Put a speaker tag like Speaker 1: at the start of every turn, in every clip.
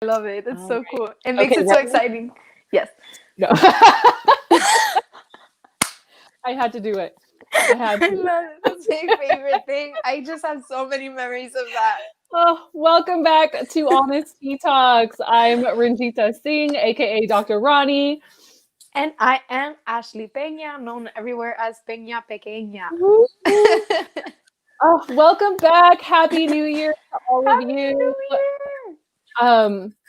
Speaker 1: I love it. That's
Speaker 2: All
Speaker 1: so
Speaker 2: right.
Speaker 1: cool. It makes
Speaker 2: Okay,
Speaker 1: it so
Speaker 2: ready?
Speaker 1: exciting. Yes.
Speaker 2: No. I had to do it. I had
Speaker 1: I
Speaker 2: to.
Speaker 1: love it. That's my favorite thing. I just have so many memories of that.
Speaker 2: Oh, welcome back to Honestea Talks. I'm Ranjita Singh, aka Dr. Ronnie.
Speaker 1: And I am Ashley Peña, known everywhere as Peña Pequeña.
Speaker 2: Woo. Oh, welcome back. Happy New Year to all of
Speaker 1: Happy
Speaker 2: you.
Speaker 1: New Year!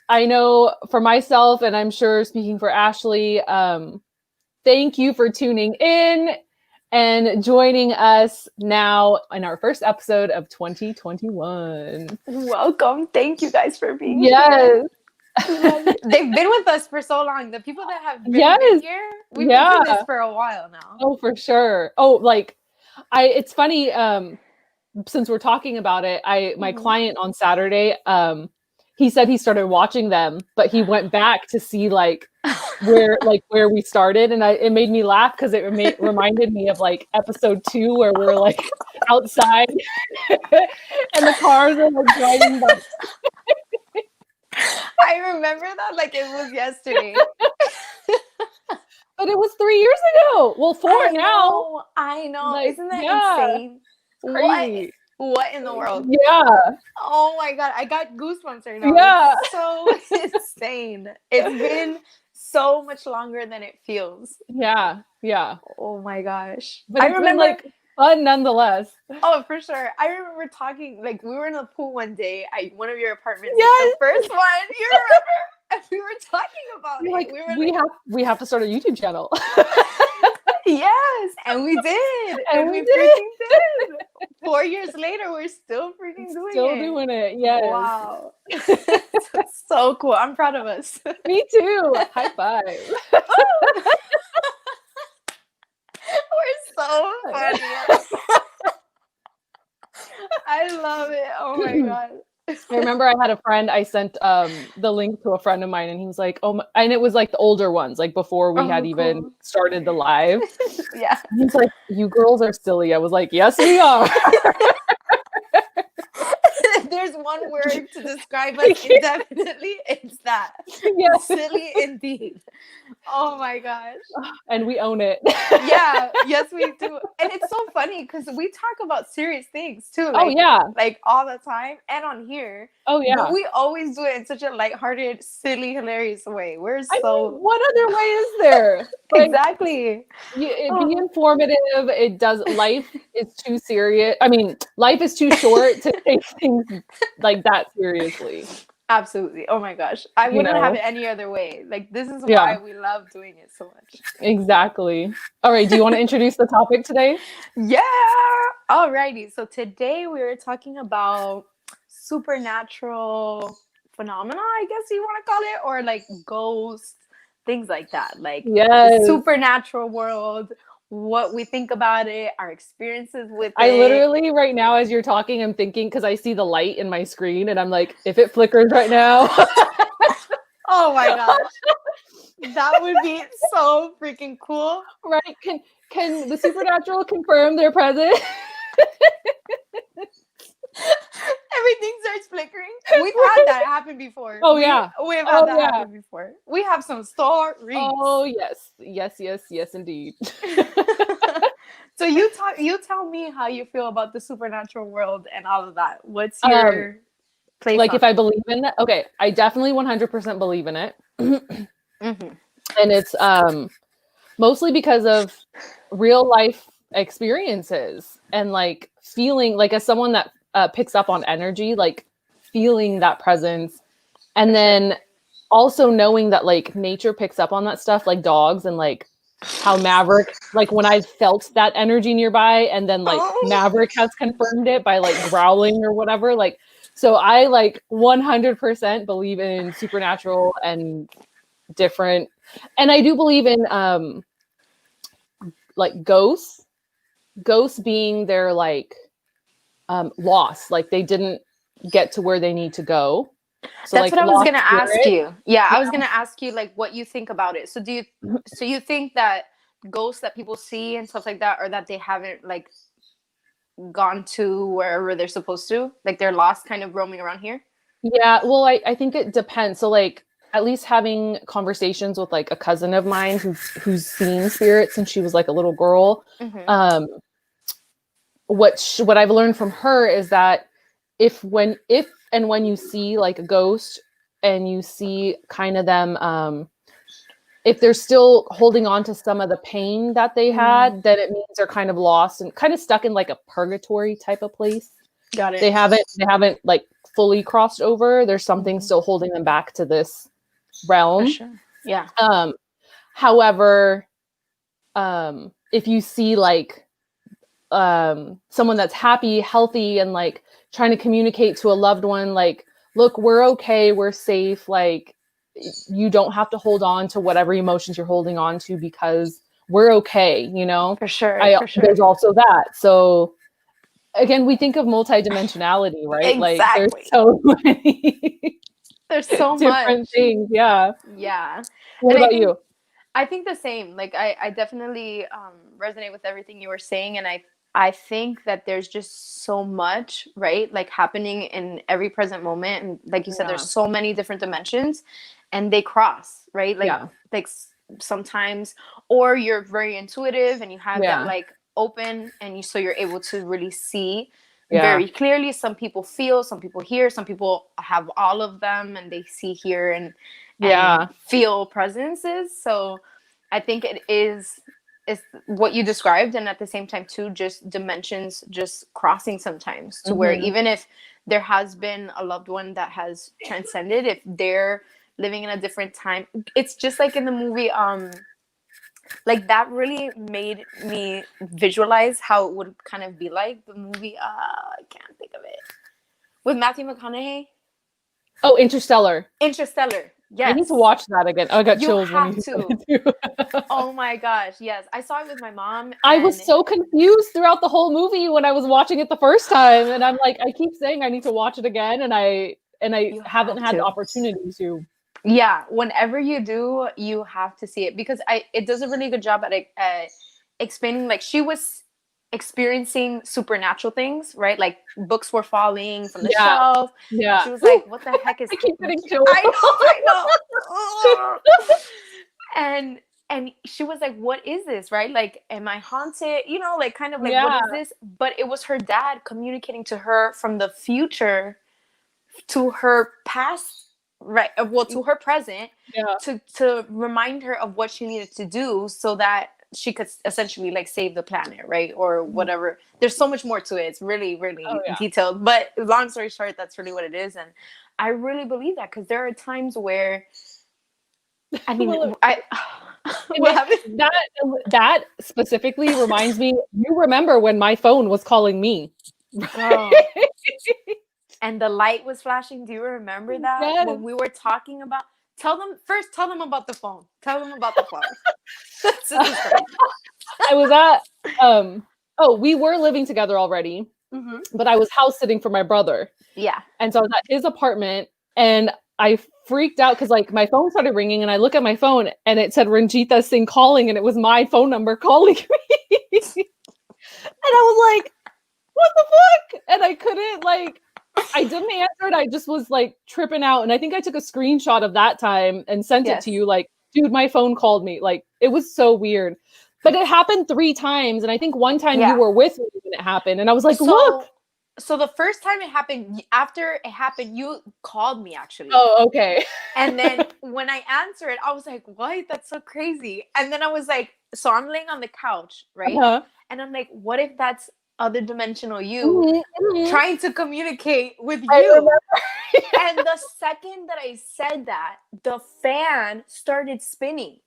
Speaker 2: I know for myself, and I'm sure speaking for Ashley, thank you for tuning in and joining us now in our first episode of 2021.
Speaker 1: Welcome. Thank you guys for being here.
Speaker 2: Yes.
Speaker 1: Love it. They've been with us for so long. The people that have been
Speaker 2: Yes.
Speaker 1: here, we've been
Speaker 2: Yeah.
Speaker 1: doing this for a while now.
Speaker 2: Oh, for sure. Oh, like it's funny, since we're talking about it, my client on Saturday, he said he started watching them, but he went back to see where we started, and it made me laugh because it reminded me of like episode 2 where we're like outside and the cars are like driving by.
Speaker 1: I remember that like it was yesterday.
Speaker 2: But it was 3 years ago. Well, 4 now.
Speaker 1: I know.
Speaker 2: Like,
Speaker 1: Isn't that
Speaker 2: yeah,
Speaker 1: insane?
Speaker 2: crazy.
Speaker 1: What in the world?
Speaker 2: Yeah,
Speaker 1: Oh my god, I got goosebumps right now.
Speaker 2: yeah.
Speaker 1: It's so insane. It's been so much longer than it feels.
Speaker 2: Yeah, yeah.
Speaker 1: Oh my gosh.
Speaker 2: But
Speaker 1: I
Speaker 2: it's been
Speaker 1: remember
Speaker 2: like fun nonetheless.
Speaker 1: Oh, for sure. I remember talking, like, we were in the pool one day at one of your apartments.
Speaker 2: Yes.
Speaker 1: The first one. You remember? And we were talking about
Speaker 2: You're
Speaker 1: it.
Speaker 2: like, we have to start a YouTube channel.
Speaker 1: Yes, and we did.
Speaker 2: And
Speaker 1: we
Speaker 2: we
Speaker 1: freaking did. 4 years later, we're still freaking doing
Speaker 2: Still
Speaker 1: it.
Speaker 2: doing it. Yes.
Speaker 1: Wow. So cool. I'm proud of us.
Speaker 2: Me too. High five.
Speaker 1: We're so funny. I love it. Oh my god.
Speaker 2: I remember I had a friend, I sent the link to a friend of mine, and he was like, oh, and it was like the older ones, like before we had even
Speaker 1: cool.
Speaker 2: started the live.
Speaker 1: Yeah.
Speaker 2: He's like, you girls are silly. I was like, yes, we are.
Speaker 1: There's one word to describe us indefinitely. It's that.
Speaker 2: Yes.
Speaker 1: Silly indeed. Oh my gosh.
Speaker 2: And we own it.
Speaker 1: Yeah. Yes, we do. And it's so funny because we talk about serious things too. Like,
Speaker 2: oh, yeah.
Speaker 1: Like all the time and on here.
Speaker 2: Oh, yeah.
Speaker 1: But we always do it in such a lighthearted, silly, hilarious way. We're so.
Speaker 2: What other way is there? Like,
Speaker 1: exactly.
Speaker 2: Be informative. It does. Life is too serious. I mean, life is too short to take things like that seriously.
Speaker 1: Absolutely. Oh my gosh. I wouldn't have it any other way. Like, this is
Speaker 2: Yeah.
Speaker 1: why we love doing it so much.
Speaker 2: Exactly. All right. Do you want to introduce the topic today?
Speaker 1: Yeah. Alrighty. So today we were talking about supernatural phenomena, I guess you want to call it, or like ghosts, things like that. Like the supernatural world, what we think about it, our experiences with it.
Speaker 2: I literally right now, as you're talking, I'm thinking, because I see the light in my screen and I'm like, if it flickers right now.
Speaker 1: Oh my gosh. That would be so freaking cool.
Speaker 2: Right? Can the supernatural confirm their presence?
Speaker 1: Everything starts flickering. We've had that happen before.
Speaker 2: Oh, yeah.
Speaker 1: We've had that happen before. We have some stories.
Speaker 2: Oh, yes. Yes, indeed.
Speaker 1: So you tell me how you feel about the supernatural world and all of that. What's your place?
Speaker 2: Like, if I believe in it? Okay, I definitely 100% believe in it. And it's mostly because of real life experiences and like feeling like, as someone that picks up on energy, like feeling that presence, and then also knowing that like nature picks up on that stuff, like dogs, and like how Maverick, like when I felt that energy nearby, and then like Maverick has confirmed it by like growling or whatever. Like, so I like 100% believe in supernatural and different, and I do believe in like ghosts being their like loss, like they didn't get to where they need to go. So
Speaker 1: that's
Speaker 2: like,
Speaker 1: what I was gonna ask you. Yeah, I was gonna ask you like what you think about it. So you think that ghosts that people see and stuff like that, or that they haven't like gone to wherever they're supposed to, like they're lost, kind of roaming around here?
Speaker 2: Yeah, well, I think it depends. So like at least having conversations with like a cousin of mine who's seen spirits since she was like a little girl.
Speaker 1: Mm-hmm.
Speaker 2: Um, what I've learned from her is that if and when you see like a ghost and you see kind of them if they're still holding on to some of the pain that they had, then it means they're kind of lost and kind of stuck in like a purgatory type of place.
Speaker 1: Got it.
Speaker 2: They haven't like fully crossed over. There's something still holding them back to this realm.
Speaker 1: For sure. Yeah.
Speaker 2: However, if you see like someone that's happy, healthy, and like trying to communicate to a loved one, like, look, we're okay, we're safe, like you don't have to hold on to whatever emotions you're holding on to because we're okay, you know?
Speaker 1: For sure. For sure.
Speaker 2: There's also that. So again, we think of multidimensionality, right?
Speaker 1: Exactly.
Speaker 2: Like there's so many
Speaker 1: there's so
Speaker 2: different
Speaker 1: much
Speaker 2: things. Yeah.
Speaker 1: Yeah.
Speaker 2: What
Speaker 1: And
Speaker 2: about you?
Speaker 1: I think the same. Like I definitely resonate with everything you were saying, and I think that there's just so much, right? Like happening in every present moment, and like you said, there's so many different dimensions, and they cross, right? Like sometimes, or you're very intuitive and you have that like open, and so you're able to really see very clearly. Some people feel, some people hear, some people have all of them, and they see, hear, and feel presences. So I think it is what you described, and at the same time too, just dimensions just crossing sometimes to where even if there has been a loved one that has transcended, if they're living in a different time, it's just like in the movie like that really made me visualize how it would kind of be like the movie I can't think of it, with Matthew McConaughey.
Speaker 2: Oh, Interstellar.
Speaker 1: Yes.
Speaker 2: I need to watch that again. Oh, I got chills
Speaker 1: when you said it too. Oh my gosh, yes. I saw it with my mom.
Speaker 2: I was so confused throughout the whole movie when I was watching it the first time. And I'm like, I keep saying I need to watch it again. And I haven't had the opportunity to.
Speaker 1: Yeah. Whenever you do, you have to see it, because it does a really good job at explaining, like, she was experiencing supernatural things, right? Like books were falling from the shelf.
Speaker 2: Yeah.
Speaker 1: She was like, what the heck is
Speaker 2: I keep getting chills.
Speaker 1: I know. And she was like, what is this, right? Like, am I haunted? You know, like kind of like, what is this? But it was her dad communicating to her from the future to her past, right? Well, to her present, to remind her of what she needed to do so that she could essentially like save the planet, right? Or whatever. There's so much more to it. It's really, really detailed. But long story short, that's really what it is. And I really believe that, because there are times where, I mean,
Speaker 2: that specifically reminds me, you remember when my phone was calling me.
Speaker 1: And the light was flashing. Do you remember that? When we were talking about, tell them about the phone. Tell them about the phone.
Speaker 2: I was at we were living together already, but I was house sitting for my brother.
Speaker 1: Yeah.
Speaker 2: And so I was at his apartment, and I freaked out because like my phone started ringing, and I look at my phone and it said Ranjita Singh calling, and it was my phone number calling me. And I was like, what the fuck? And I couldn't, like, I didn't answer it. I just was like tripping out. And I think I took a screenshot of that time and sent it to you, like, dude, my phone called me. Like, it was so weird. But it happened 3 times. And I think one time you were with me when it happened. And I was like, look.
Speaker 1: So the first time it happened, after it happened, you called me, actually.
Speaker 2: Oh, okay.
Speaker 1: And then when I answered, I was like, what? That's so crazy. And then I was like, so I'm laying on the couch, right? And I'm like, what if that's other dimensional you trying to communicate with you? And the second that I said that, the fan started spinning.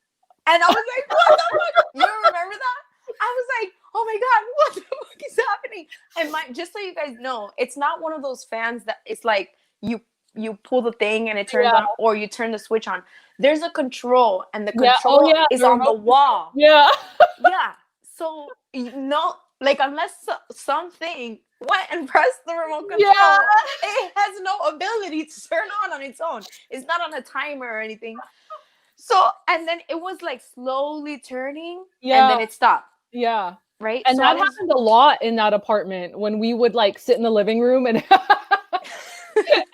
Speaker 1: And I was like, what the fuck? You remember that? I was like, oh my God, what the fuck is happening? And just so you guys know, it's not one of those fans that it's like you pull the thing and it turns on, or you turn the switch on. There's a control, and the control is on the wall.
Speaker 2: Yeah.
Speaker 1: So like, unless something went and pressed the remote control, it has no ability to turn on its own. It's not on a timer or anything. So, and then it was like slowly turning, and then it stopped.
Speaker 2: Yeah.
Speaker 1: Right.
Speaker 2: And so that happened a lot in that apartment when we would like sit in the living room and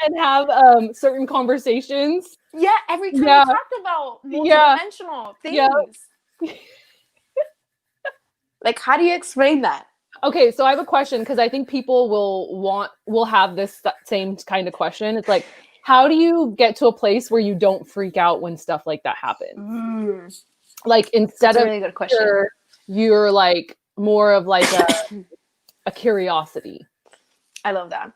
Speaker 2: and have certain conversations.
Speaker 1: Yeah, every time we
Speaker 2: Yeah.
Speaker 1: talked about
Speaker 2: Yeah.
Speaker 1: multidimensional
Speaker 2: Yeah.
Speaker 1: things. Like, how do you explain that?
Speaker 2: Okay, so I have a question because I think people will have this same kind of question. It's like, how do you get to a place where you don't freak out when stuff like that happens? Like
Speaker 1: That's
Speaker 2: instead
Speaker 1: a
Speaker 2: of
Speaker 1: really good question.
Speaker 2: you're like more of like a curiosity.
Speaker 1: I love that.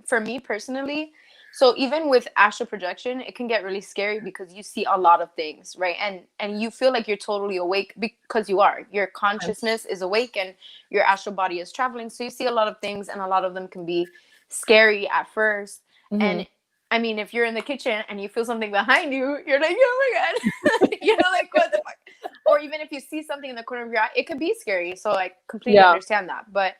Speaker 1: For me personally, so even with astral projection, it can get really scary because you see a lot of things, right? And you feel like you're totally awake because you are. Your consciousness is awake and your astral body is traveling. So you see a lot of things, and a lot of them can be scary at first.
Speaker 2: Mm-hmm.
Speaker 1: And I mean, if you're in the kitchen and you feel something behind you, you're like, oh my God. You know, like what the fuck? Or even if you see something in the corner of your eye, it could be scary. So I completely
Speaker 2: Yeah.
Speaker 1: understand that. But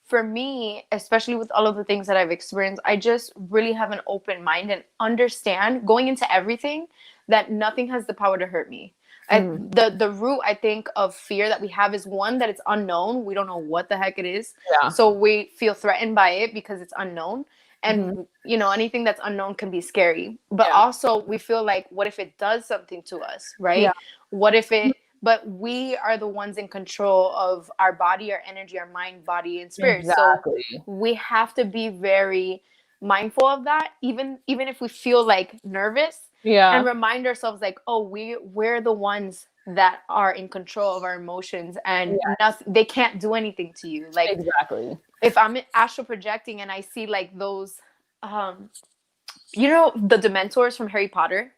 Speaker 1: for me, especially with all of the things that I've experienced, I just really have an open mind and understand going into everything that nothing has the power to hurt me.
Speaker 2: Mm.
Speaker 1: The root, I think, of fear that we have is one, that it's unknown. We don't know what the heck it is.
Speaker 2: Yeah.
Speaker 1: So we feel threatened by it because it's unknown.
Speaker 2: Mm-hmm.
Speaker 1: And, you know, anything that's unknown can be scary. But
Speaker 2: Yeah.
Speaker 1: also we feel like, what if it does something to us,
Speaker 2: Yeah.
Speaker 1: right? What if it, but we are the ones in control of our body, our energy, our mind, body, and spirit. So
Speaker 2: Exactly.
Speaker 1: we have to be very mindful of that, even if we feel like nervous, and
Speaker 2: Yeah.
Speaker 1: remind ourselves like, oh, we're the ones that are in control of our emotions, and
Speaker 2: Yeah.
Speaker 1: nothing, they can't do anything to you. Like
Speaker 2: Exactly.
Speaker 1: if I'm astral projecting and I see like those, um, you know, the Dementors from Harry Potter.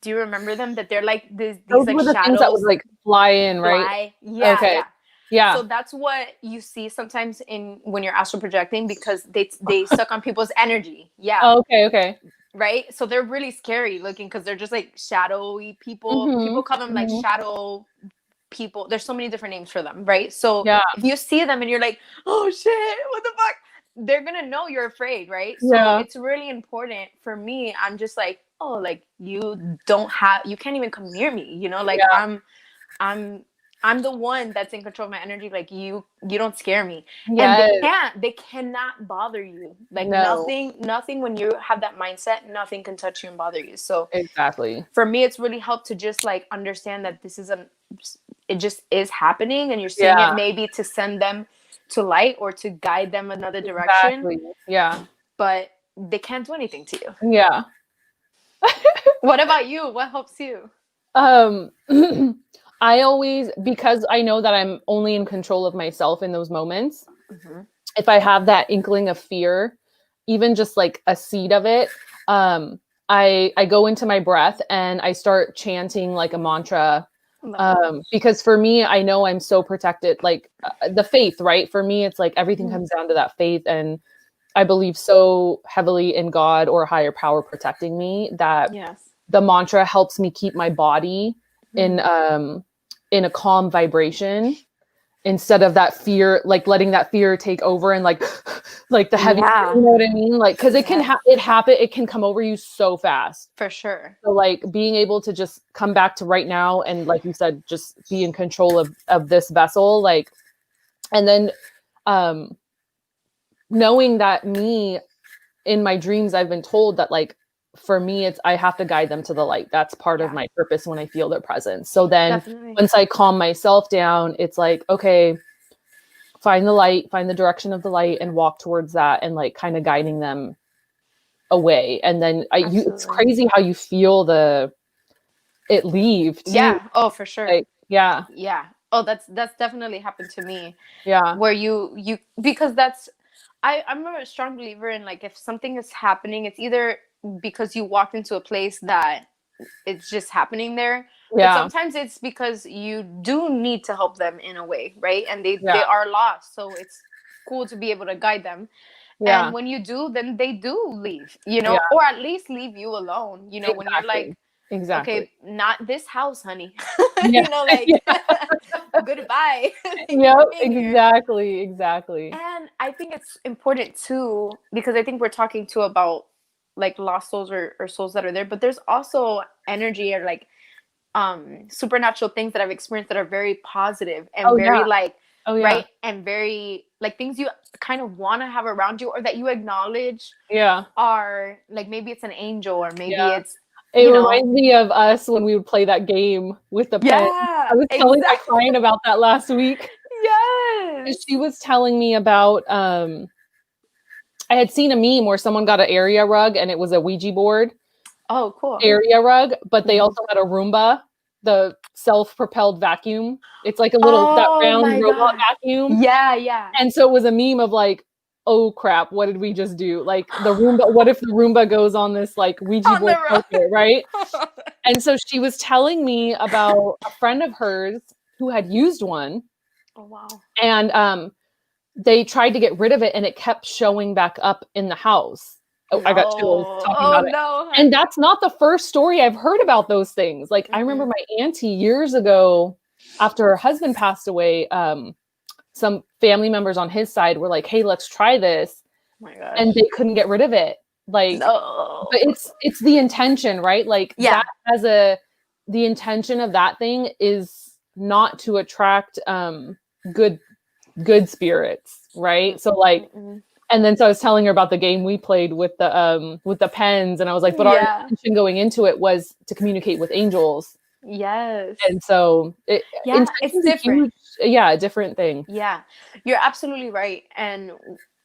Speaker 1: Do you remember them? That they're like these
Speaker 2: Those
Speaker 1: like
Speaker 2: were the things that would
Speaker 1: shadows
Speaker 2: like fly in, right?
Speaker 1: fly. Yeah,
Speaker 2: Okay.
Speaker 1: yeah.
Speaker 2: Yeah.
Speaker 1: So that's what you see sometimes in when you're astral projecting, because they suck on people's energy. Yeah.
Speaker 2: Okay. Okay.
Speaker 1: Right? So they're really scary looking because they're just like shadowy people.
Speaker 2: Mm-hmm.
Speaker 1: People call them like
Speaker 2: Mm-hmm.
Speaker 1: shadow people. There's so many different names for them, right? So
Speaker 2: Yeah.
Speaker 1: if you see them and you're like, oh shit, what the fuck? They're gonna know you're afraid, right? So
Speaker 2: Yeah.
Speaker 1: it's really important for me. I'm just like, oh, like you can't even come near me, you know, like
Speaker 2: Yeah.
Speaker 1: I'm I'm the one that's in control of my energy. Like you don't scare me. And
Speaker 2: Yes.
Speaker 1: they cannot bother you. Like
Speaker 2: No.
Speaker 1: nothing when you have that mindset, nothing can touch you and bother you. So
Speaker 2: Exactly.
Speaker 1: for me, it's really helped to just like understand that this is it just is happening, and you're seeing it
Speaker 2: Yeah.
Speaker 1: maybe to send them to light or to guide them another direction,
Speaker 2: Exactly. Yeah.
Speaker 1: but they can't do anything to you.
Speaker 2: Yeah.
Speaker 1: What about you? What helps you?
Speaker 2: Um, I always, because I know that I'm only in control of myself in those moments,
Speaker 1: Mm-hmm.
Speaker 2: if I have that inkling of fear, even just like a seed of it, I go into my breath and I start chanting like a mantra. Because for me, I know I'm so protected, like the faith, right? For me, it's like everything
Speaker 1: Mm-hmm.
Speaker 2: comes down to that faith. And I believe so heavily in God or higher power protecting me that
Speaker 1: Yes.
Speaker 2: the mantra helps me keep my body
Speaker 1: Mm-hmm.
Speaker 2: in a calm vibration instead of that fear, like letting that fear take over and like like the heavy,
Speaker 1: Yeah.
Speaker 2: you know what I mean? Like because it can
Speaker 1: Yeah.
Speaker 2: it can come over you so fast.
Speaker 1: For sure.
Speaker 2: So like being able to just come back to right now and like you said, just be in control of this vessel, like, and then um knowing that me in my dreams, I've been told that like for me, it's I have to guide them to the light. That's part of
Speaker 1: Yeah.
Speaker 2: my purpose when I feel their presence. So then
Speaker 1: Definitely.
Speaker 2: once I calm myself down, it's like, okay, find the light, find the direction of the light and walk towards that and like kind of guiding them away. And then it's
Speaker 1: Absolutely.
Speaker 2: crazy how you feel it leave too.
Speaker 1: Yeah. Oh, for sure.
Speaker 2: Like, yeah,
Speaker 1: Yeah. Oh, that's definitely happened to me,
Speaker 2: yeah,
Speaker 1: where you because that's I'm a strong believer in, like, if something is happening, it's either because you walked into a place that it's just happening there, but
Speaker 2: yeah,
Speaker 1: sometimes it's because you do need to help them in a way, right? And
Speaker 2: yeah,
Speaker 1: they are lost, so it's cool to be able to guide them.
Speaker 2: yeah,
Speaker 1: And when you do, then they do leave, you
Speaker 2: yeah,
Speaker 1: know, or at least leave you alone, you know, when you're
Speaker 2: exactly.
Speaker 1: like,
Speaker 2: Exactly.
Speaker 1: okay, not this house, honey.
Speaker 2: Yeah.
Speaker 1: You know, like,
Speaker 2: Yeah.
Speaker 1: goodbye. Thank you
Speaker 2: Yep,
Speaker 1: for being here.
Speaker 2: exactly, exactly.
Speaker 1: And I think it's important too, because I think we're talking too about like lost souls, or souls that are there, but there's also energy, or like supernatural things that I've experienced that are very positive and
Speaker 2: Oh, yeah.
Speaker 1: very like
Speaker 2: Oh yeah.
Speaker 1: right? And very like things you kind of want to have around you or that you acknowledge
Speaker 2: Yeah.
Speaker 1: are like maybe it's an angel or maybe
Speaker 2: Yeah.
Speaker 1: it's,
Speaker 2: It
Speaker 1: you know.
Speaker 2: reminds me of us when we would play that game with the pen.
Speaker 1: Yeah,
Speaker 2: I was telling my
Speaker 1: exactly.
Speaker 2: client about that last week.
Speaker 1: Yes.
Speaker 2: She was telling me about I had seen a meme where someone got an area rug and it was a Ouija board
Speaker 1: Oh, cool.
Speaker 2: area rug, but they
Speaker 1: Mhm.
Speaker 2: also had a Roomba, the self-propelled vacuum. It's like a little that
Speaker 1: Oh
Speaker 2: round
Speaker 1: my
Speaker 2: robot
Speaker 1: God.
Speaker 2: vacuum.
Speaker 1: Yeah, yeah.
Speaker 2: And so it was a meme of like, oh crap, what did we just do? Like the Roomba, what if the Roomba goes on this like Ouija
Speaker 1: On the
Speaker 2: board
Speaker 1: road.
Speaker 2: carpet, right? And so she was telling me about a friend of hers who had used one
Speaker 1: Oh wow.
Speaker 2: and they tried to get rid of it and it kept showing back up in the house. Oh, I got chills
Speaker 1: No.
Speaker 2: talking
Speaker 1: Oh
Speaker 2: about it.
Speaker 1: no,
Speaker 2: And
Speaker 1: honey.
Speaker 2: that's not the first story I've heard about those things. Like I remember
Speaker 1: Mm-mm.
Speaker 2: my auntie years ago after her husband passed away, some family members on his side were like, hey, let's try this.
Speaker 1: Oh my
Speaker 2: And
Speaker 1: gosh.
Speaker 2: they couldn't get rid of it. Like,
Speaker 1: No.
Speaker 2: but it's the intention, right? Like
Speaker 1: Yeah.
Speaker 2: that the intention of that thing is not to attract good spirits, right? So like,
Speaker 1: Mm-mm.
Speaker 2: and then so I was telling her about the game we played with the pens, and I was like, but our
Speaker 1: Yeah.
Speaker 2: intention going into it was to communicate with angels.
Speaker 1: Yes.
Speaker 2: And so
Speaker 1: Yeah, it's
Speaker 2: intention's a
Speaker 1: different.
Speaker 2: huge, yeah, a different thing.
Speaker 1: Yeah, you're absolutely right. And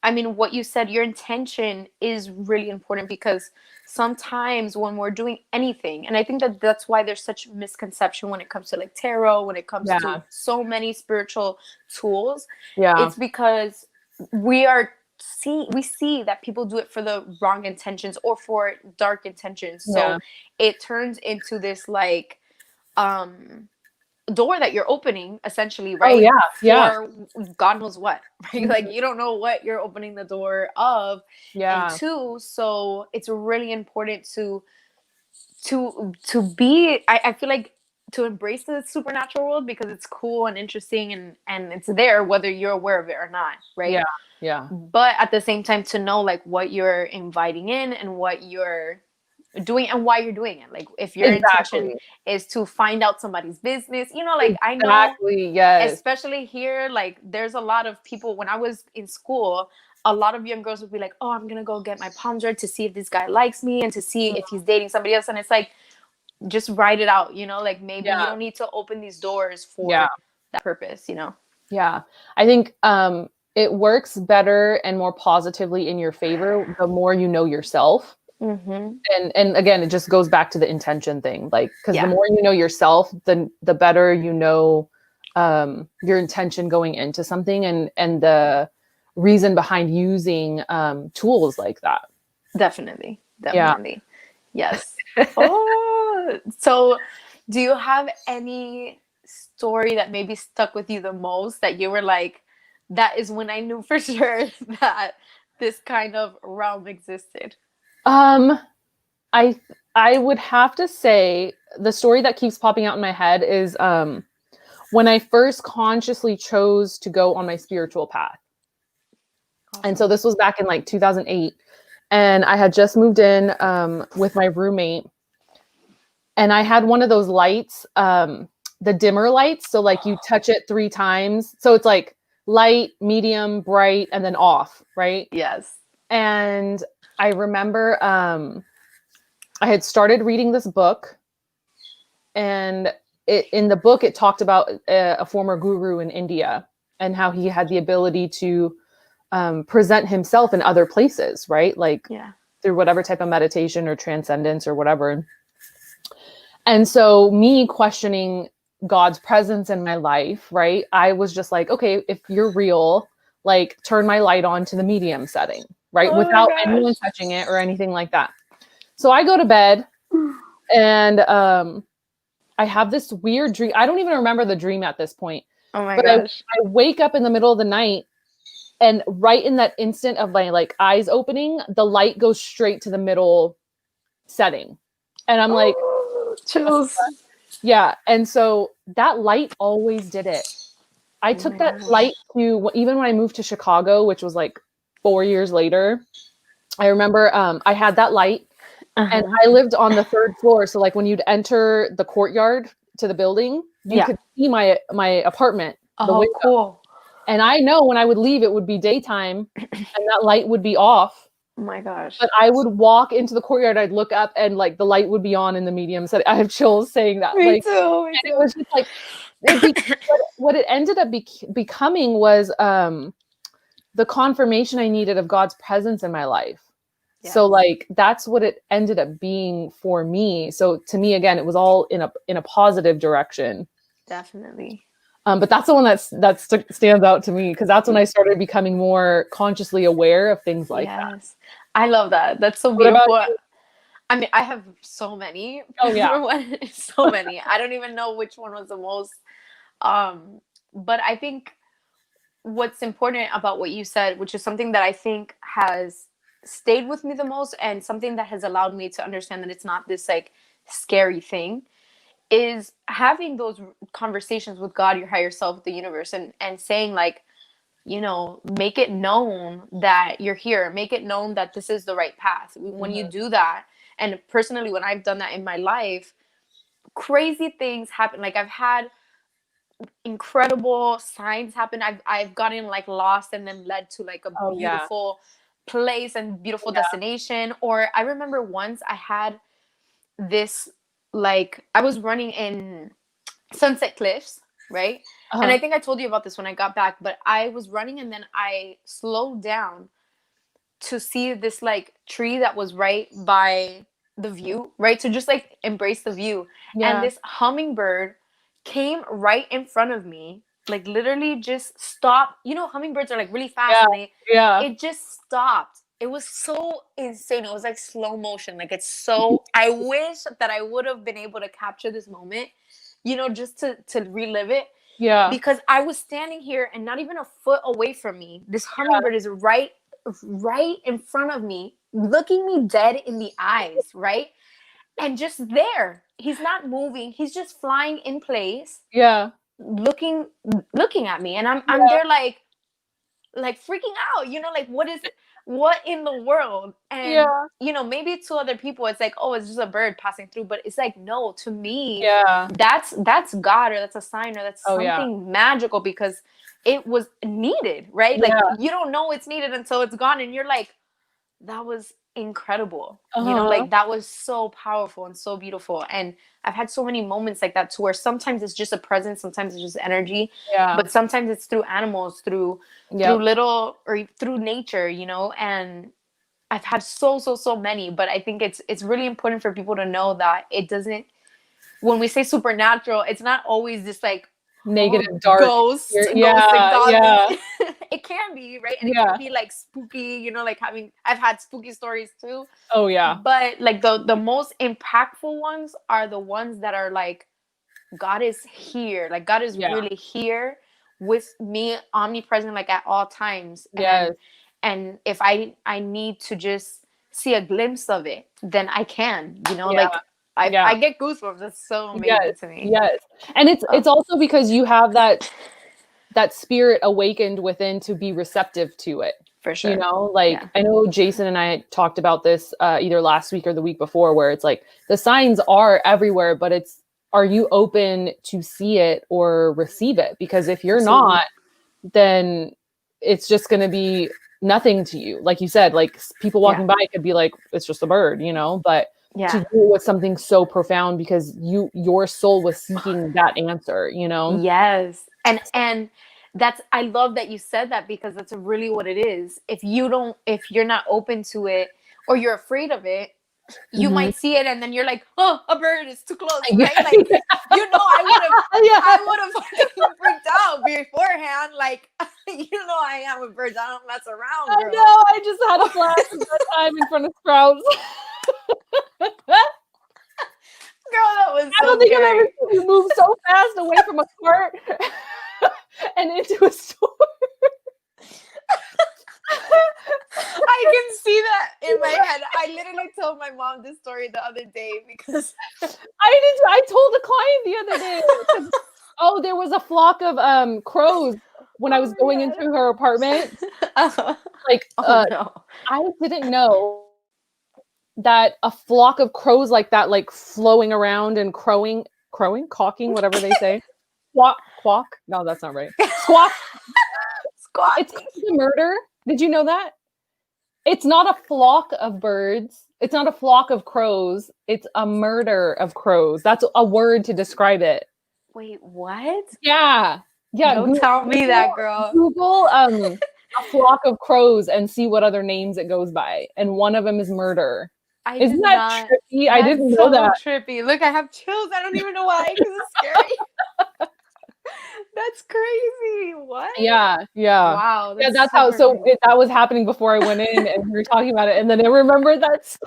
Speaker 1: I mean, what you said, your intention is really important because sometimes when we're doing anything, and I think that that's why there's such misconception when it comes to like tarot, when it comes to
Speaker 2: Yeah.
Speaker 1: so many spiritual tools,
Speaker 2: Yeah.
Speaker 1: it's because we see that people do it for the wrong intentions or for dark intentions. So
Speaker 2: Yeah.
Speaker 1: it turns into this like um door that you're opening essentially,
Speaker 2: Oh
Speaker 1: right?
Speaker 2: yeah. Yeah.
Speaker 1: For God knows what, right? Like
Speaker 2: Mhm.
Speaker 1: you don't know what you're opening the door of. And
Speaker 2: Yeah.
Speaker 1: two, so it's really important to be I feel like to embrace the supernatural world because it's cool and interesting and it's there whether you're aware of it or not, right?
Speaker 2: Yeah. Yeah.
Speaker 1: But at the same time to know like what you're inviting in and what you're doing and why you're doing it. Like if your intention
Speaker 2: Exactly.
Speaker 1: is to find out somebody's business, you know, like I know
Speaker 2: Exactly. Yes.
Speaker 1: especially here, like there's a lot of people when I was in school, a lot of young girls would be like, oh, I'm gonna go get my palms read to see if this guy likes me and to see if he's dating somebody else. And it's like, just write it out, you know, like maybe you
Speaker 2: Yeah.
Speaker 1: don't need to open these doors
Speaker 2: Yeah.
Speaker 1: for that purpose, you know?
Speaker 2: Yeah. I think it works better and more positively in your favor the more you know yourself.
Speaker 1: Mm-hmm.
Speaker 2: And again, it just goes back to the intention thing. Like, because the
Speaker 1: Yeah,
Speaker 2: more you know yourself, the better you know your intention going into something and the reason behind using tools like that.
Speaker 1: definitely.
Speaker 2: Yeah.
Speaker 1: Definitely. Yes. Oh, so do you have any story that maybe stuck with you the most that you were like, that is when I knew for sure that this kind of realm existed?
Speaker 2: Um, I I would have to say the story that keeps popping out in my head is when I first consciously chose to go on my spiritual path. And so
Speaker 1: Awesome.
Speaker 2: this was back in like 2008. And I had just moved in with my roommate. And I had one of those lights, the dimmer lights. So like you touch it 3 times. So it's like light, medium, bright, and then off, right?
Speaker 1: Yes.
Speaker 2: And I remember I had started reading this book. And in the book, it talked about a former guru in India and how he had the ability to present himself in other places, right? Like
Speaker 1: Yeah.
Speaker 2: through whatever type of meditation or transcendence or whatever. And so me questioning God's presence in my life, right? I was just like, okay, if you're real, like turn my light on to the medium setting, right?
Speaker 1: Oh my
Speaker 2: Without
Speaker 1: gosh.
Speaker 2: anyone touching it or anything like that. So I go to bed and I have this weird dream. I don't even remember the dream at this point,
Speaker 1: Oh my
Speaker 2: but I
Speaker 1: gosh.
Speaker 2: wake up in the middle of the night and right in that instant of my like eyes opening, the light goes straight to the middle setting. And I'm like,
Speaker 1: Oh, chills.
Speaker 2: yeah. And so that light always did it. I
Speaker 1: Oh
Speaker 2: took
Speaker 1: my
Speaker 2: that
Speaker 1: gosh.
Speaker 2: light to even when I moved to Chicago, which was like 4 years later. I remember I had that light and
Speaker 1: Uh-huh.
Speaker 2: I lived on the 3rd floor. So like when you'd enter the courtyard to the building, you
Speaker 1: Yeah.
Speaker 2: could see my apartment, the
Speaker 1: Oh,
Speaker 2: window.
Speaker 1: cool.
Speaker 2: And I know when I would leave, it would be daytime and that light would be off.
Speaker 1: Oh my gosh.
Speaker 2: But I would walk into the courtyard, I'd look up and like the light would be on in the medium. So I have chills saying that.
Speaker 1: Me
Speaker 2: Like,
Speaker 1: too. Me
Speaker 2: and
Speaker 1: too.
Speaker 2: it was just like, what it ended up becoming was the confirmation I needed of God's presence in my life.
Speaker 1: Yes.
Speaker 2: So like, that's what it ended up being for me. So to me, again, it was all in a positive direction.
Speaker 1: Definitely.
Speaker 2: But that's the one that stands out to me, because that's when I started becoming more consciously aware of things like that.
Speaker 1: I love that. That's so beautiful. I mean, I have so many.
Speaker 2: Oh yeah.
Speaker 1: So many. I don't even know which one was the most. But I think what's important about what you said, which is something that I think has stayed with me the most, and something that has allowed me to understand that it's not this like scary thing, is having those conversations with God, your higher self, the universe, and saying like, you know, make it known that you're here, make it known that this is the right path. When you do that, and personally when I've done that in my life, crazy things happen. Like I've had incredible signs happen. I've gotten like lost and then led to like a beautiful place and beautiful destination. Or I remember once I had this, like I was running in Sunset Cliffs, right? And I think I told you about this when I got back, but I was running and then I slowed down to see this like tree that was right by the view, right? To just like embrace the view. And this hummingbird came right in front of me, like literally just stopped. You know, hummingbirds are like really fast and it just stopped. It was so insane. It was like slow motion. Like it's so, I wish that I would have been able to capture this moment, you know, just to relive it.
Speaker 2: Yeah.
Speaker 1: Because I was standing here and not even a foot away from me, this hummingbird is right in front of me, looking me dead in the eyes, right? And just there, he's not moving, he's just flying in place, looking at me, and I'm there like freaking out, you know, like what in the world? And you know, maybe to other people it's like, oh, it's just a bird passing through, but it's like, no, to me, that's God, or that's a sign, or that's something magical, because it was needed, right? Like you don't know it's needed until it's gone, and you're like, that was incredible. You know, like that was so powerful and so beautiful. And I've had so many moments like that too, where sometimes it's just a presence, sometimes it's just energy, but sometimes it's through animals, through little, or through nature, you know. And I've had so many, but I think it's really important for people to know that it doesn't, when we say supernatural, it's not always just like
Speaker 2: negative, dark
Speaker 1: ghosts and goblins. It can be, right? And it can be like spooky, you know, like I've had spooky stories too. But like the most impactful ones are the ones that are like, God is here, like God is really here with me, omnipresent, like at all times. And if I need to just see a glimpse of it, then I can, you know, like I get goosebumps. That's so amazing to me.
Speaker 2: And it's also because you have that spirit awakened within to be receptive to it.
Speaker 1: For sure.
Speaker 2: You know, like I know Jason and I talked about this either last week or the week before, where it's like the signs are everywhere, but it's, are you open to see it or receive it? Because if you're not, then it's just going to be nothing to you. Like you said, like people walking by could be like, it's just a bird, you know, but to do it was something so profound, because your soul was seeking that answer, you know?
Speaker 1: Yes. And that's, I love that you said that, because that's really what it is. If you're not open to it, or you're afraid of it, you might see it and then you're like, oh, a bird is too close, right? Like, you know, I would have fucking freaked out beforehand. Like, you know, I am a bird, I don't mess around, girl.
Speaker 2: I know, I just had a flash of that time in front of Sprouts.
Speaker 1: Girl, that was so
Speaker 2: I don't think
Speaker 1: scary.
Speaker 2: I've ever seen you move so fast away from a cart and into a store.
Speaker 1: I can see that in my head. I literally told my mom this story the other day, because
Speaker 2: I told a client the other day, oh, there was a flock of crows when I was going into her apartment. Like,
Speaker 1: no.
Speaker 2: I didn't know that a flock of crows like that, like flowing around and crowing, cawking, whatever they say. Quack. No, that's not right. Squawk. it's a murder. Did you know that? It's not a flock of birds. It's not a flock of crows. It's a murder of crows. That's a word to describe it.
Speaker 1: Wait, what?
Speaker 2: Yeah. Yeah.
Speaker 1: Don't tell me that, girl.
Speaker 2: Google a flock of crows and see what other names it goes by. And one of them is murder. Isn't that trippy? I didn't know that.
Speaker 1: Trippy. Look, I have chills. I don't even know why, because it's scary. That's crazy. What?
Speaker 2: Yeah. Yeah.
Speaker 1: Wow.
Speaker 2: Yeah, that's how. So that was happening before I went in, and we were talking about it, and then I remembered that.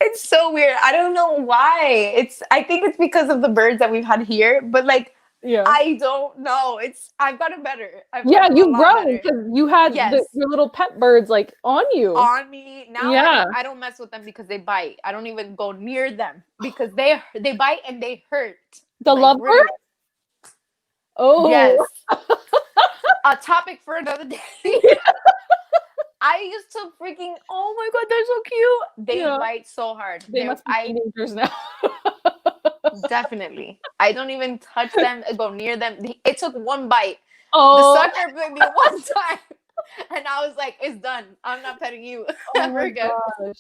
Speaker 1: It's so weird. I don't know why. I think it's because of the birds that we've had here, but like, yeah, I don't know. I've gotten better.
Speaker 2: You've grown because you had your little pet birds like on you.
Speaker 1: On me. Now I don't mess with them because they bite. I don't even go near them because they bite and they hurt.
Speaker 2: The lovebird? Really. Oh.
Speaker 1: Yes. A topic for another day. I used to freaking, oh my God, they're so cute. They bite so hard.
Speaker 2: They must be teenagers now.
Speaker 1: Definitely. I don't even touch them, go near them. It took one bite. Oh. The sucker bit me one time. And I was like, it's done. I'm not petting you ever again.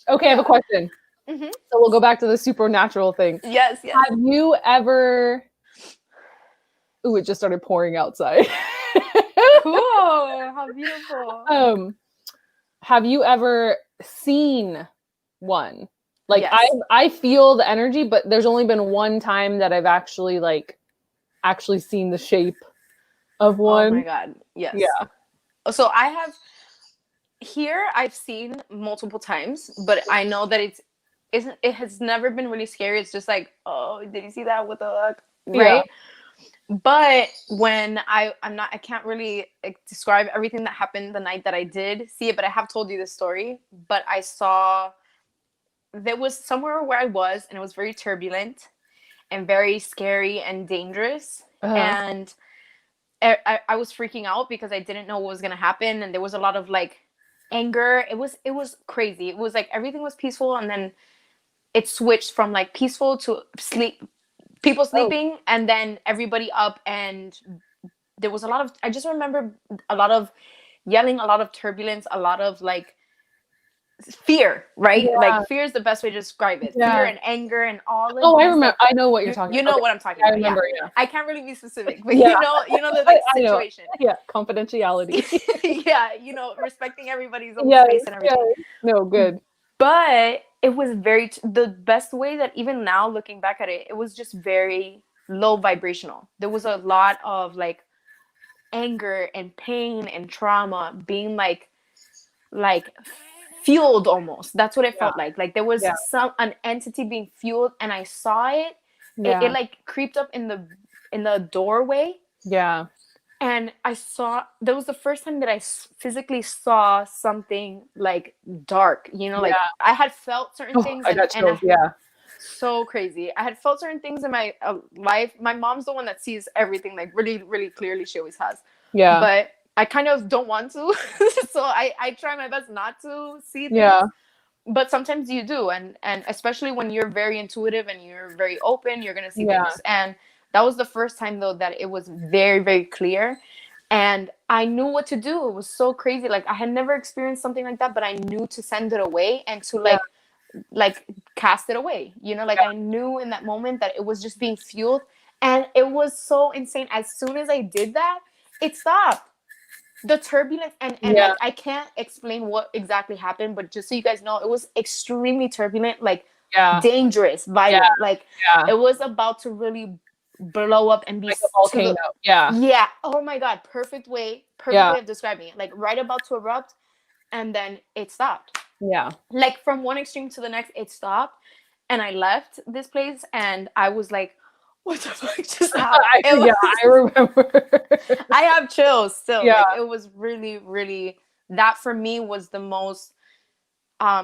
Speaker 2: Okay, I have a question. Mm-hmm. So we'll go back to the supernatural thing.
Speaker 1: Yes.
Speaker 2: Have you ever... Ooh, it just started pouring outside.
Speaker 1: Cool. How beautiful.
Speaker 2: Have you ever seen one? Like, yes. I feel the energy, but there's only been one time that I've actually seen the shape of one.
Speaker 1: Oh my God. Yes.
Speaker 2: Yeah.
Speaker 1: So I've seen multiple times, but I know that it has never been really scary. It's just like, oh, did you see that? What the fuck? Right? Yeah. But when I can't really describe everything that happened the night that I did see it, but I have told you this story. But I saw, there was somewhere where I was, and it was very turbulent and very scary and dangerous. Uh-huh. And I was freaking out because I didn't know what was going to happen. And there was a lot of like anger. It was crazy. It was like everything was peaceful. And then it switched from like peaceful to people sleeping, and then everybody up, and there was I just remember a lot of yelling, a lot of turbulence, a lot of like fear, right? Yeah. Like fear is the best way to describe it. Yeah. Fear and anger and all of
Speaker 2: I remember. I know what you're talking about.
Speaker 1: You know what I'm talking about.
Speaker 2: I remember, yeah.
Speaker 1: I can't really be specific, but you know the like, situation.
Speaker 2: Yeah, confidentiality.
Speaker 1: Yeah, respecting everybody's own space and everything.
Speaker 2: Yeah. No, good.
Speaker 1: But it was the best way that even now looking back at it, it was just very low vibrational. There was a lot of like anger and pain and trauma being like fueled almost. That's what it felt like. Like there was an entity being fueled, and I saw it. Yeah. It like creeped up in the doorway.
Speaker 2: Yeah.
Speaker 1: And that was the first time that I physically saw something like dark, like I had felt certain things. So crazy. I had felt certain things in my life. My mom's the one that sees everything like really, really clearly. She always has. Yeah. But I kind of don't want to. So I try my best not to see things. Yeah. But sometimes you do. And especially when you're very intuitive and you're very open, you're going to see things. And that was the first time, though, that it was very, very clear. And I knew what to do. It was so crazy. Like, I had never experienced something like that, but I knew to send it away and to, like cast it away. I knew in that moment that it was just being fueled. And it was so insane. As soon as I did that, it stopped. The turbulence. And like, I can't explain what exactly happened, but just so you guys know, it was extremely turbulent, like dangerous, violent. It was about to really blow up and be
Speaker 2: like a volcano.
Speaker 1: Yeah. Oh my God. Perfect way of describing it. Like right about to erupt, and then it stopped.
Speaker 2: Yeah.
Speaker 1: Like from one extreme to the next, it stopped, and I left this place, and I was like, what the fuck just happened?
Speaker 2: I remember.
Speaker 1: I have chills still. Yeah. Like, it was really, really, that for me was the most,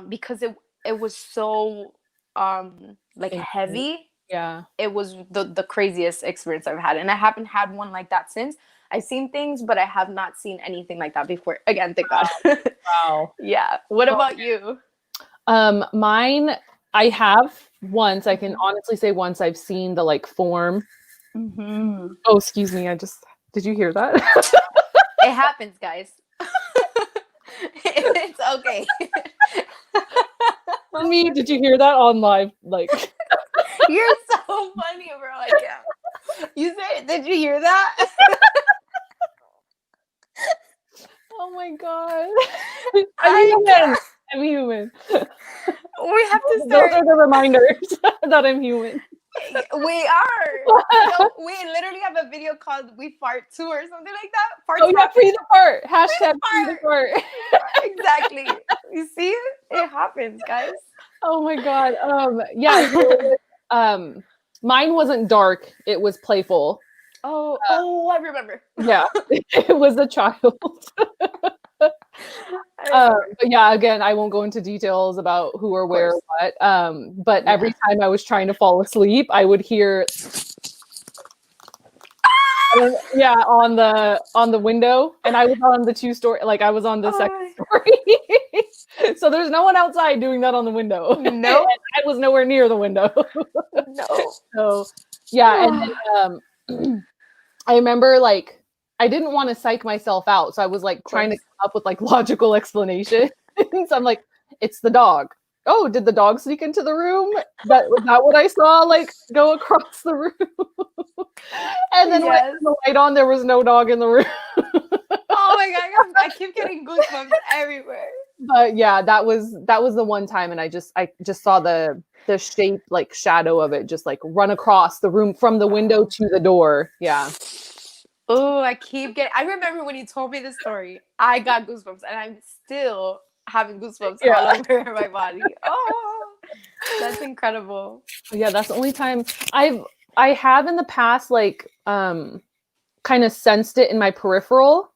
Speaker 1: because it was so like heavy.
Speaker 2: Yeah.
Speaker 1: It was the craziest experience I've had. And I haven't had one like that since. I've seen things, but I have not seen anything like that before. Again, thank God.
Speaker 2: Wow.
Speaker 1: Yeah. What about you?
Speaker 2: Mine, I have once, I can honestly say once I've seen the like form. Mm-hmm. Oh, excuse me. I just Did you hear that?
Speaker 1: It happens, guys. It's okay.
Speaker 2: Me, did you hear that on live? Like,
Speaker 1: You're so funny, bro. I can't. You said, did you hear that?
Speaker 2: oh my god.
Speaker 1: I can't.
Speaker 2: I'm human.
Speaker 1: We have to
Speaker 2: Those
Speaker 1: start.
Speaker 2: are the reminders that I'm human.
Speaker 1: We are. No, we literally have a video called "We Fart Too" or something like that. Farts
Speaker 2: Oh yeah,
Speaker 1: happen.
Speaker 2: free the fart. Hashtag free the
Speaker 1: Fart.
Speaker 2: fart.
Speaker 1: Exactly. You see it? It happens, guys.
Speaker 2: Oh my god. Yeah. So, mine wasn't dark. It was playful.
Speaker 1: Oh, I remember.
Speaker 2: Yeah, it was a child.
Speaker 1: I remember.
Speaker 2: But yeah, again, I won't go into details about who or where or what. But
Speaker 1: Yeah.
Speaker 2: every time I was trying to fall asleep, I would hear, yeah, on the window, and I was on the 2-story, like I was on the second story. So there's no one outside doing that on the window.
Speaker 1: No.
Speaker 2: I was nowhere near the window.
Speaker 1: No.
Speaker 2: So yeah, and then I remember like I didn't want to psych myself out, so I was like trying to come up with like logical explanation. So I'm like, it's the dog. Oh, did the dog sneak into the room? Was that what I saw? Like go across the room. And then when I turned the light on, there was no dog in the room.
Speaker 1: Oh my god, I keep getting goosebumps everywhere.
Speaker 2: But yeah, that was the one time, and I just saw the shape, like shadow of it, just like run across the room from the window to the door. Yeah.
Speaker 1: Oh, I remember when you told me this story, I got goosebumps, and I'm still having goosebumps all over my body. Oh, that's incredible.
Speaker 2: Yeah, that's the only time I have in the past, like, kind of sensed it in my peripheral,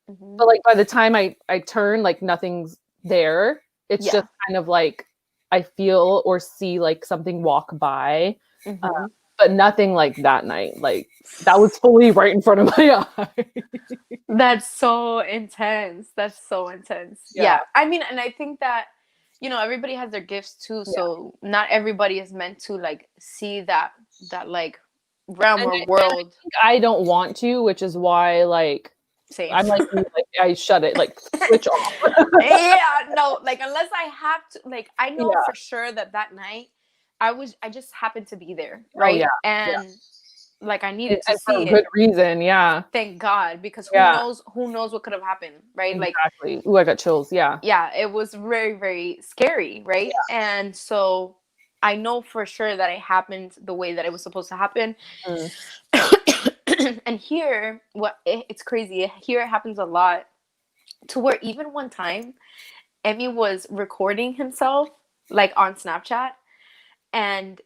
Speaker 2: but like by the time I turn, like nothing's there. It's just kind of like I feel or see like something walk by. But nothing like that night. Like that was fully right in front of my eye.
Speaker 1: That's so intense. That's so intense. Yeah. I mean, and I think that, everybody has their gifts too. So not everybody is meant to like see that like realm or world.
Speaker 2: I don't want to, which is why like
Speaker 1: Same.
Speaker 2: I'm like I shut it, like switch off.
Speaker 1: Yeah, no, like unless I have to, like I know for sure that night I just happened to be there, right?
Speaker 2: Oh, yeah.
Speaker 1: And like I needed to
Speaker 2: for
Speaker 1: see
Speaker 2: a good reason,
Speaker 1: Thank God, because who knows what could have happened, right?
Speaker 2: Exactly. Ooh, I got chills. Yeah,
Speaker 1: it was very, very scary, right? And so I know for sure that it happened the way that it was supposed to happen. And here, it's crazy. Here it happens a lot, to where even one time, Emmy was recording himself like on Snapchat, and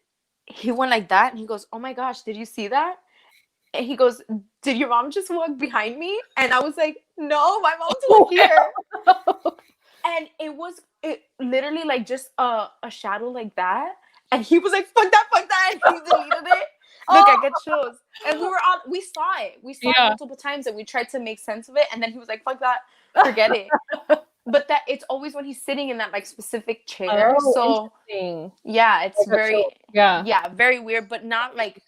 Speaker 1: he went like that, and he goes, "Oh my gosh, did you see that?" And he goes, "Did your mom just walk behind me?" And I was like, "No, my mom's not here." And it literally like just a shadow like that, and he was like, "Fuck that," and he deleted it. Look, I get chills. And we saw it multiple times, and we tried to make sense of it, and then he was like, "Fuck that, forget it." But that it's always when he's sitting in that like specific chair. So yeah, it's very very weird, but not like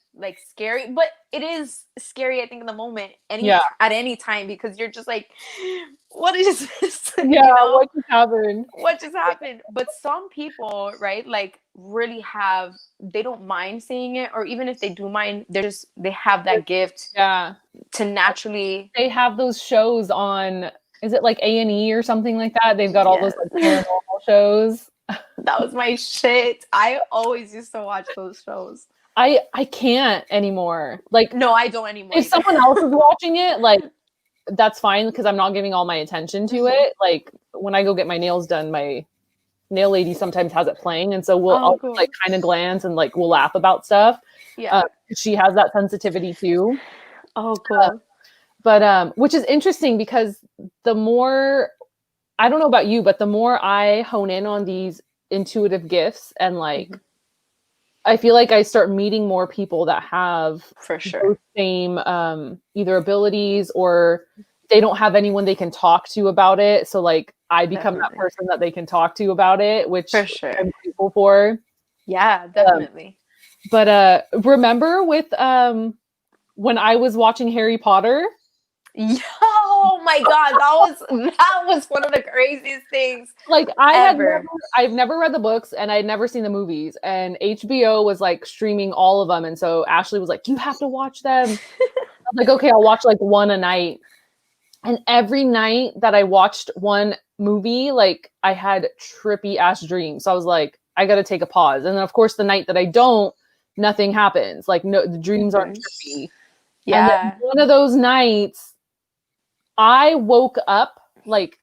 Speaker 1: scary. But it is scary, I think, in the moment, at any time, because you're just like, what is this?
Speaker 2: What just happened?
Speaker 1: What just happened? But some people, right, like really they don't mind seeing it, or even if they do mind, they have that gift to naturally.
Speaker 2: They have those shows on, is it like A&E or something like that? They've got all those like paranormal shows.
Speaker 1: That was my shit. I always used to watch those shows.
Speaker 2: I can't anymore. Like,
Speaker 1: no, I don't anymore.
Speaker 2: If someone else is watching it, like that's fine, because I'm not giving all my attention to it. Like when I go get my nails done, my nail lady sometimes has it playing, and so I'll like kind of glance and like we'll laugh about stuff. She has that sensitivity too.
Speaker 1: Oh, cool.
Speaker 2: But which is interesting, because the more, I don't know about you, but the more I hone in on these intuitive gifts, and like I feel like I start meeting more people that have
Speaker 1: for sure
Speaker 2: those same either abilities, or they don't have anyone they can talk to about it. So like I become that person that they can talk to about it, which
Speaker 1: for sure
Speaker 2: I'm grateful for.
Speaker 1: Yeah, definitely.
Speaker 2: But remember with when I was watching Harry Potter,
Speaker 1: Oh my god, that was one of the craziest things
Speaker 2: Like
Speaker 1: ever.
Speaker 2: I've never read the books and I'd never seen the movies, and HBO was like streaming all of them, and so Ashley was like, "You have to watch them." I was like, "Okay, I'll watch like one a night." And every night that I watched one movie, like I had trippy ass dreams. So I was like, I got to take a pause. And then of course the night that I don't, nothing happens. Like no, the dreams aren't
Speaker 1: Mhm.
Speaker 2: trippy. And then
Speaker 1: Yeah.
Speaker 2: one of those nights, I woke up like,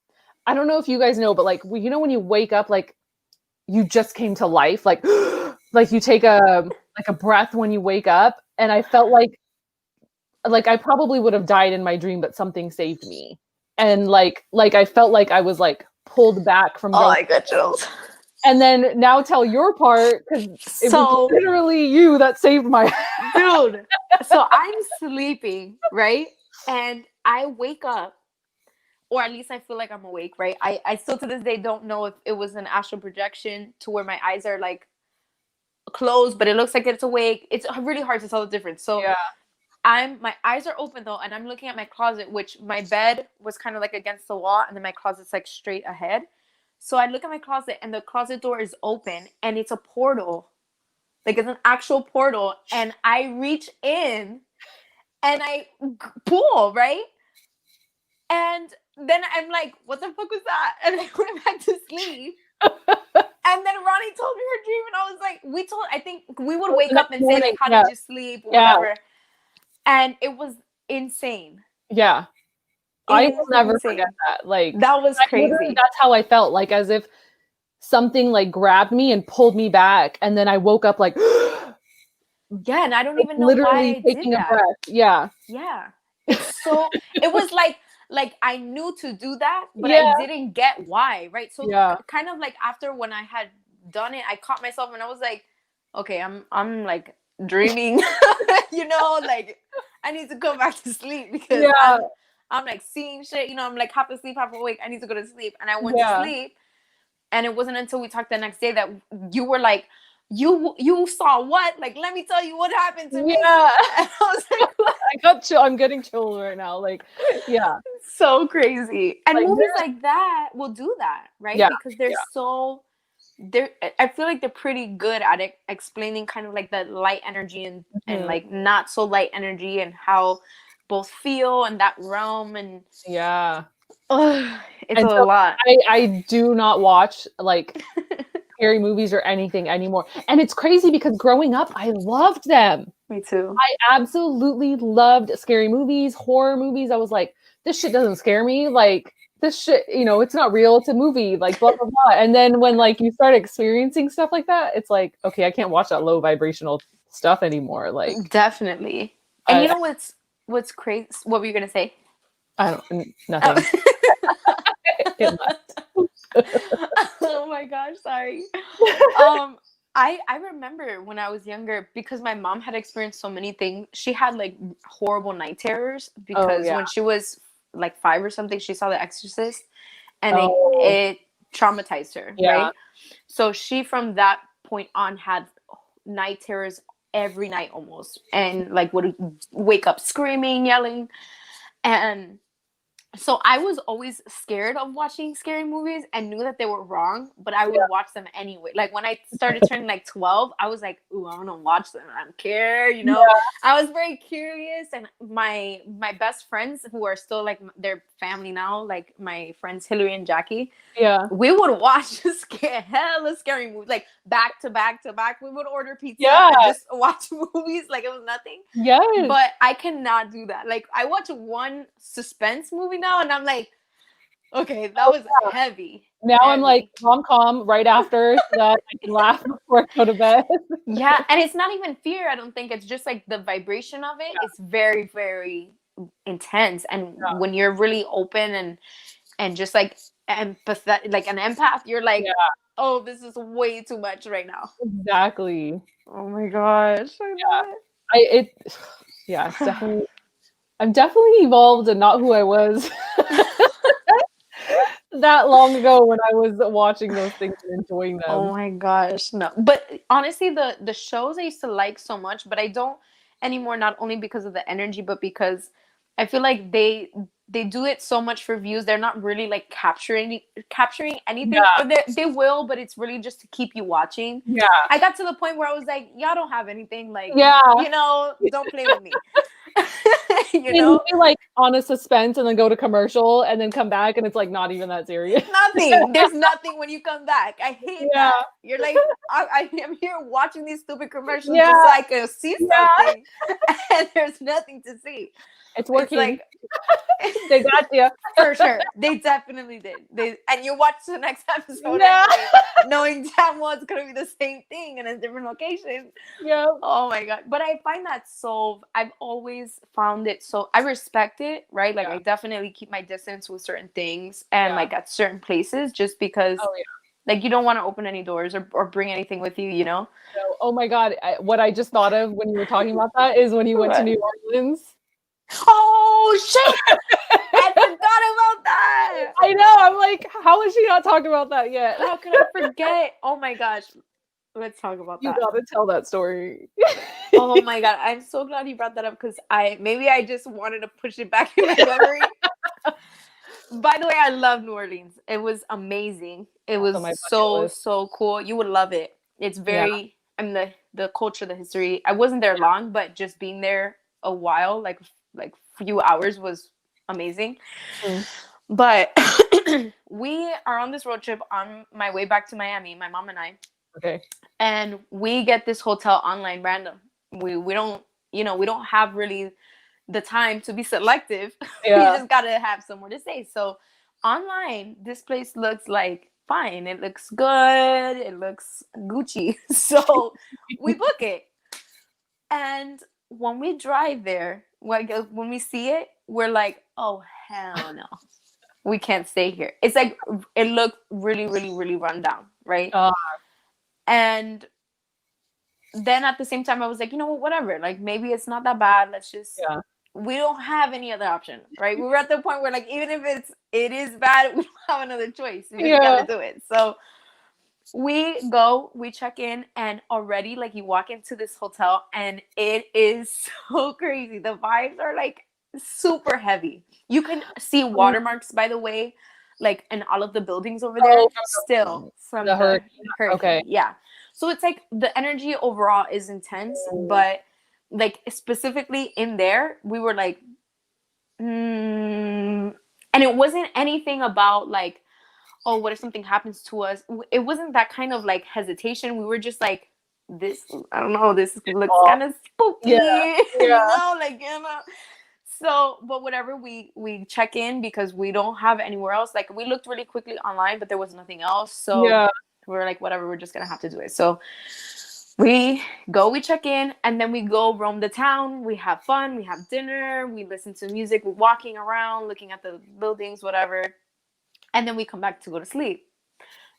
Speaker 2: I don't know if you guys know, but like, you know, when you wake up, like you just came to life, like, like you take a breath when you wake up. And I felt like I probably would have died in my dream, but something saved me. And like I felt like I was like pulled back from
Speaker 1: Oh,
Speaker 2: going.
Speaker 1: I got chills.
Speaker 2: And then now tell your part, because it was
Speaker 1: So,
Speaker 2: literally you that saved my.
Speaker 1: dude, so I'm sleeping, right? And I wake up, or at least I feel like I'm awake, right? I still to this day don't know if it was an astral projection to where my eyes are like closed, but it looks like it's awake. It's really hard to tell the difference. So
Speaker 2: Yeah.
Speaker 1: my eyes are open though, and I'm looking at my closet, which my bed was kind of like against the wall, and then my closet's like straight ahead. So I look at my closet, and the closet door is open, and it's a portal, like it's an actual portal, and I reach in, and I pull right, and then I'm like, "What the fuck was that?" And I went back to sleep. And then Ronnie told me her dream, and I was like, I think we would wake
Speaker 2: The
Speaker 1: up
Speaker 2: next
Speaker 1: and say, like,
Speaker 2: morning,
Speaker 1: how
Speaker 2: yeah,
Speaker 1: did you sleep?
Speaker 2: yeah,
Speaker 1: Whatever. And it was insane.
Speaker 2: yeah. I will never forget
Speaker 1: Insane.
Speaker 2: that. Like,
Speaker 1: That was
Speaker 2: literally,
Speaker 1: crazy.
Speaker 2: that's how I felt. Like as if something like grabbed me and pulled me back, and then I woke up like,
Speaker 1: Yeah, and I don't
Speaker 2: like
Speaker 1: even know why
Speaker 2: literally
Speaker 1: I did
Speaker 2: taking a
Speaker 1: that.
Speaker 2: breath. Yeah,
Speaker 1: Yeah. It was like I knew to do that, but I
Speaker 2: yeah,
Speaker 1: didn't get why, right? So
Speaker 2: yeah,
Speaker 1: kind of like after when I had done it, I caught myself and I was like, okay, I'm like dreaming, like I need to go back to sleep because
Speaker 2: yeah,
Speaker 1: I'm like seeing shit, I'm like half asleep, half awake. I need to go to sleep. And I went to
Speaker 2: yeah,
Speaker 1: sleep, and it wasn't until we talked the next day that you were like, you saw what? Like, let me tell you what happened to me.
Speaker 2: yeah.
Speaker 1: And I was like, what?
Speaker 2: I got chill. I'm getting chills right now. Like, yeah,
Speaker 1: So crazy. And
Speaker 2: like
Speaker 1: movies like that will do that, right?
Speaker 2: yeah,
Speaker 1: Because they're I feel like they're pretty good at explaining kind of like the light energy and
Speaker 2: mhm,
Speaker 1: like not so light energy and how both feel in that realm, and
Speaker 2: yeah.
Speaker 1: it's
Speaker 2: And
Speaker 1: a
Speaker 2: so
Speaker 1: lot.
Speaker 2: I do not watch like scary movies or anything anymore. And it's crazy because growing up, I loved them.
Speaker 1: Me too.
Speaker 2: I absolutely loved scary movies, horror movies. I was like, this shit doesn't scare me. Like this shit, it's not real. It's a movie. Like blah blah blah. And then when like you start experiencing stuff like that, it's like, okay, I can't watch that low vibrational stuff anymore. Like
Speaker 1: Definitely. And
Speaker 2: I
Speaker 1: what's crazy? What were you gonna say?
Speaker 2: I don't nothing.
Speaker 1: Oh.
Speaker 2: It
Speaker 1: Oh my gosh, sorry. I remember when I was younger, because my mom had experienced so many things. She had like horrible night terrors
Speaker 2: oh
Speaker 1: because
Speaker 2: yeah.
Speaker 1: when she was like 5 or something, she saw The Exorcist, and it
Speaker 2: Oh
Speaker 1: it traumatized her,
Speaker 2: yeah.
Speaker 1: right? So she from that point on had night terrors every night almost, and like would wake up screaming, yelling. And so I was always scared of watching scary movies and knew that they were wrong, but I would watch them anyway. Like when I started turning like 12, I was like, "Ooh, I want to watch them. I don't care, you know."
Speaker 2: Yeah.
Speaker 1: I was very curious, and my best friends who are still like their family now, like my friends Hillary and Jackie,
Speaker 2: Yeah.
Speaker 1: we would watch hella scary movies, like back to back to back. We would order pizza
Speaker 2: Yeah.
Speaker 1: and just watch movies like it was nothing.
Speaker 2: Yes.
Speaker 1: But I cannot do that. Like I watch one suspense movie now, and I'm like, okay, that
Speaker 2: Oh,
Speaker 1: was
Speaker 2: yeah.
Speaker 1: heavy,
Speaker 2: Now I'm like
Speaker 1: heavy.
Speaker 2: rom-com right after so that I can laugh before I go to bed.
Speaker 1: Yeah, and it's not even fear. I don't think it's just like the vibration of it. It's very, very intense, and when you're really open and just like empathetic, like an empath, you're like,
Speaker 2: Yeah,
Speaker 1: oh, this is way too much right now.
Speaker 2: exactly.
Speaker 1: Oh my gosh, I
Speaker 2: Yeah.
Speaker 1: love
Speaker 2: Yeah, it's
Speaker 1: it.
Speaker 2: definitely I'm definitely evolved and not who I was that long ago when I was watching those things and enjoying
Speaker 1: Oh
Speaker 2: them.
Speaker 1: my gosh, no. But honestly, the shows I used to like so much, but I don't anymore, not only because of the energy, but because I feel like they do it so much for views. They're not really like capturing anything,
Speaker 2: Yeah.
Speaker 1: or they will, but it's really just to keep you watching.
Speaker 2: Yeah.
Speaker 1: I got to the point where I was like, y'all don't have anything, like,
Speaker 2: Yeah.
Speaker 1: don't play with me.
Speaker 2: They leave you like on a suspense and then go to commercial and then come back and it's like not even that serious.
Speaker 1: Nothing. There's nothing when you come back. I hate
Speaker 2: Yeah.
Speaker 1: that. You're like, I am here watching these stupid commercials
Speaker 2: Yeah.
Speaker 1: just so I can see
Speaker 2: Yeah.
Speaker 1: something, and there's nothing to see.
Speaker 2: It's
Speaker 1: It's
Speaker 2: working.
Speaker 1: like,
Speaker 2: They got you.
Speaker 1: for sure, they definitely did. And you watch the next episode
Speaker 2: Yeah.
Speaker 1: anyway, knowing damn well it's gonna be the same thing in a different location.
Speaker 2: Yeah.
Speaker 1: Oh my god! But I find that so. I've always found it so. I respect it, right? Like
Speaker 2: Yeah.
Speaker 1: I definitely keep my distance with certain things, and
Speaker 2: Yeah.
Speaker 1: like at certain places, just because.
Speaker 2: Oh yeah.
Speaker 1: Like you don't want to open any doors or bring anything with you,
Speaker 2: So, oh my God. What I just thought of when you were talking about that is when you went to
Speaker 1: What?
Speaker 2: New Orleans.
Speaker 1: Oh shit! I forgot about that.
Speaker 2: I know. I'm like, how has she not talked about that yet?
Speaker 1: How could I forget? Oh my gosh. Let's talk about
Speaker 2: You
Speaker 1: that.
Speaker 2: gotta tell that story.
Speaker 1: Oh my god. I'm so glad you brought that up because I just wanted to push it back in my memory. By the way, I love New Orleans. It was amazing. It
Speaker 2: That's on my
Speaker 1: was
Speaker 2: bucket list.
Speaker 1: so cool. You would love it. It's
Speaker 2: Yeah.
Speaker 1: very I mean the culture, the history. I wasn't there long, but just being there a while, like few hours was amazing.
Speaker 2: Mm.
Speaker 1: But we are on this road trip on my way back to Miami, my mom and I.
Speaker 2: Okay.
Speaker 1: And we get this hotel online random. We don't, we don't have really the time to be selective.
Speaker 2: Yeah.
Speaker 1: We just gotta have somewhere to stay. So online, this place looks like fine. It looks good. It looks Gucci. So we book it. And when we drive there, when we see it, we're like, oh hell no. We can't stay here. It's like it looked really, really, really run down, right? And then at the same time, I was like, whatever. Like maybe it's not that bad. Let's just.
Speaker 2: Yeah.
Speaker 1: We don't have any other option, right? We were at the point where like even if it is bad, we don't have another choice. We just gotta do it. So we go, we check in, and already like you walk into this hotel and it is so crazy. The vibes are like super heavy. You can see watermarks, by the way, like in all of the buildings over there, still from the hurricane.
Speaker 2: Okay.
Speaker 1: Yeah. So it's like the energy overall is intense, but like specifically in there, we were like, and it wasn't anything about like, oh, what if something happens to us? It wasn't that kind of like hesitation. We were just like, this, I don't know, this looks kind of spooky. Yeah. So, but whatever, we check in because we don't have anywhere else. Like we looked really quickly online, but there was nothing else. So we're like, whatever, we're just gonna have to do it. So we go, we check in, and then we go roam the town. We have fun, we have dinner, we listen to music, we're walking around, looking at the buildings, whatever. And then we come back to go to sleep.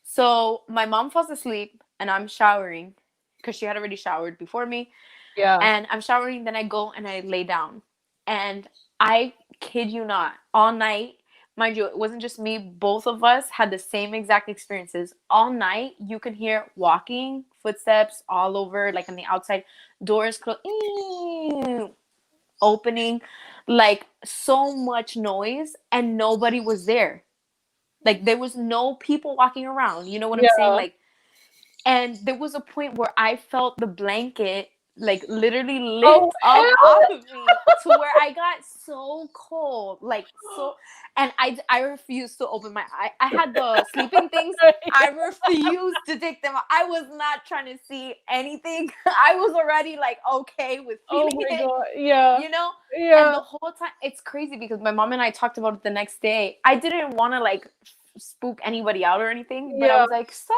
Speaker 1: So my mom falls asleep and I'm showering because she had already showered before me.
Speaker 2: Yeah.
Speaker 1: And I'm showering, then I go and I lay down. And I kid you not, all night, mind you, it wasn't just me, both of us had the same exact experiences. All night, you can hear walking, footsteps all over, like on the outside, doors closed, opening, like so much noise, and nobody was there. Like there was no people walking around. You know what I'm saying? Like, and there was a point where I felt the blanket like literally lift up off of me to where I got so cold, like so, and I refused to open my eye. I had the sleeping things. I refused to take them out. I was not trying to see anything. I was already like okay with feeling it.
Speaker 2: God. Yeah.
Speaker 1: Yeah. And the whole time, it's crazy because my mom and I talked about it the next day. I didn't want to like spook anybody out or anything, but I was like, so,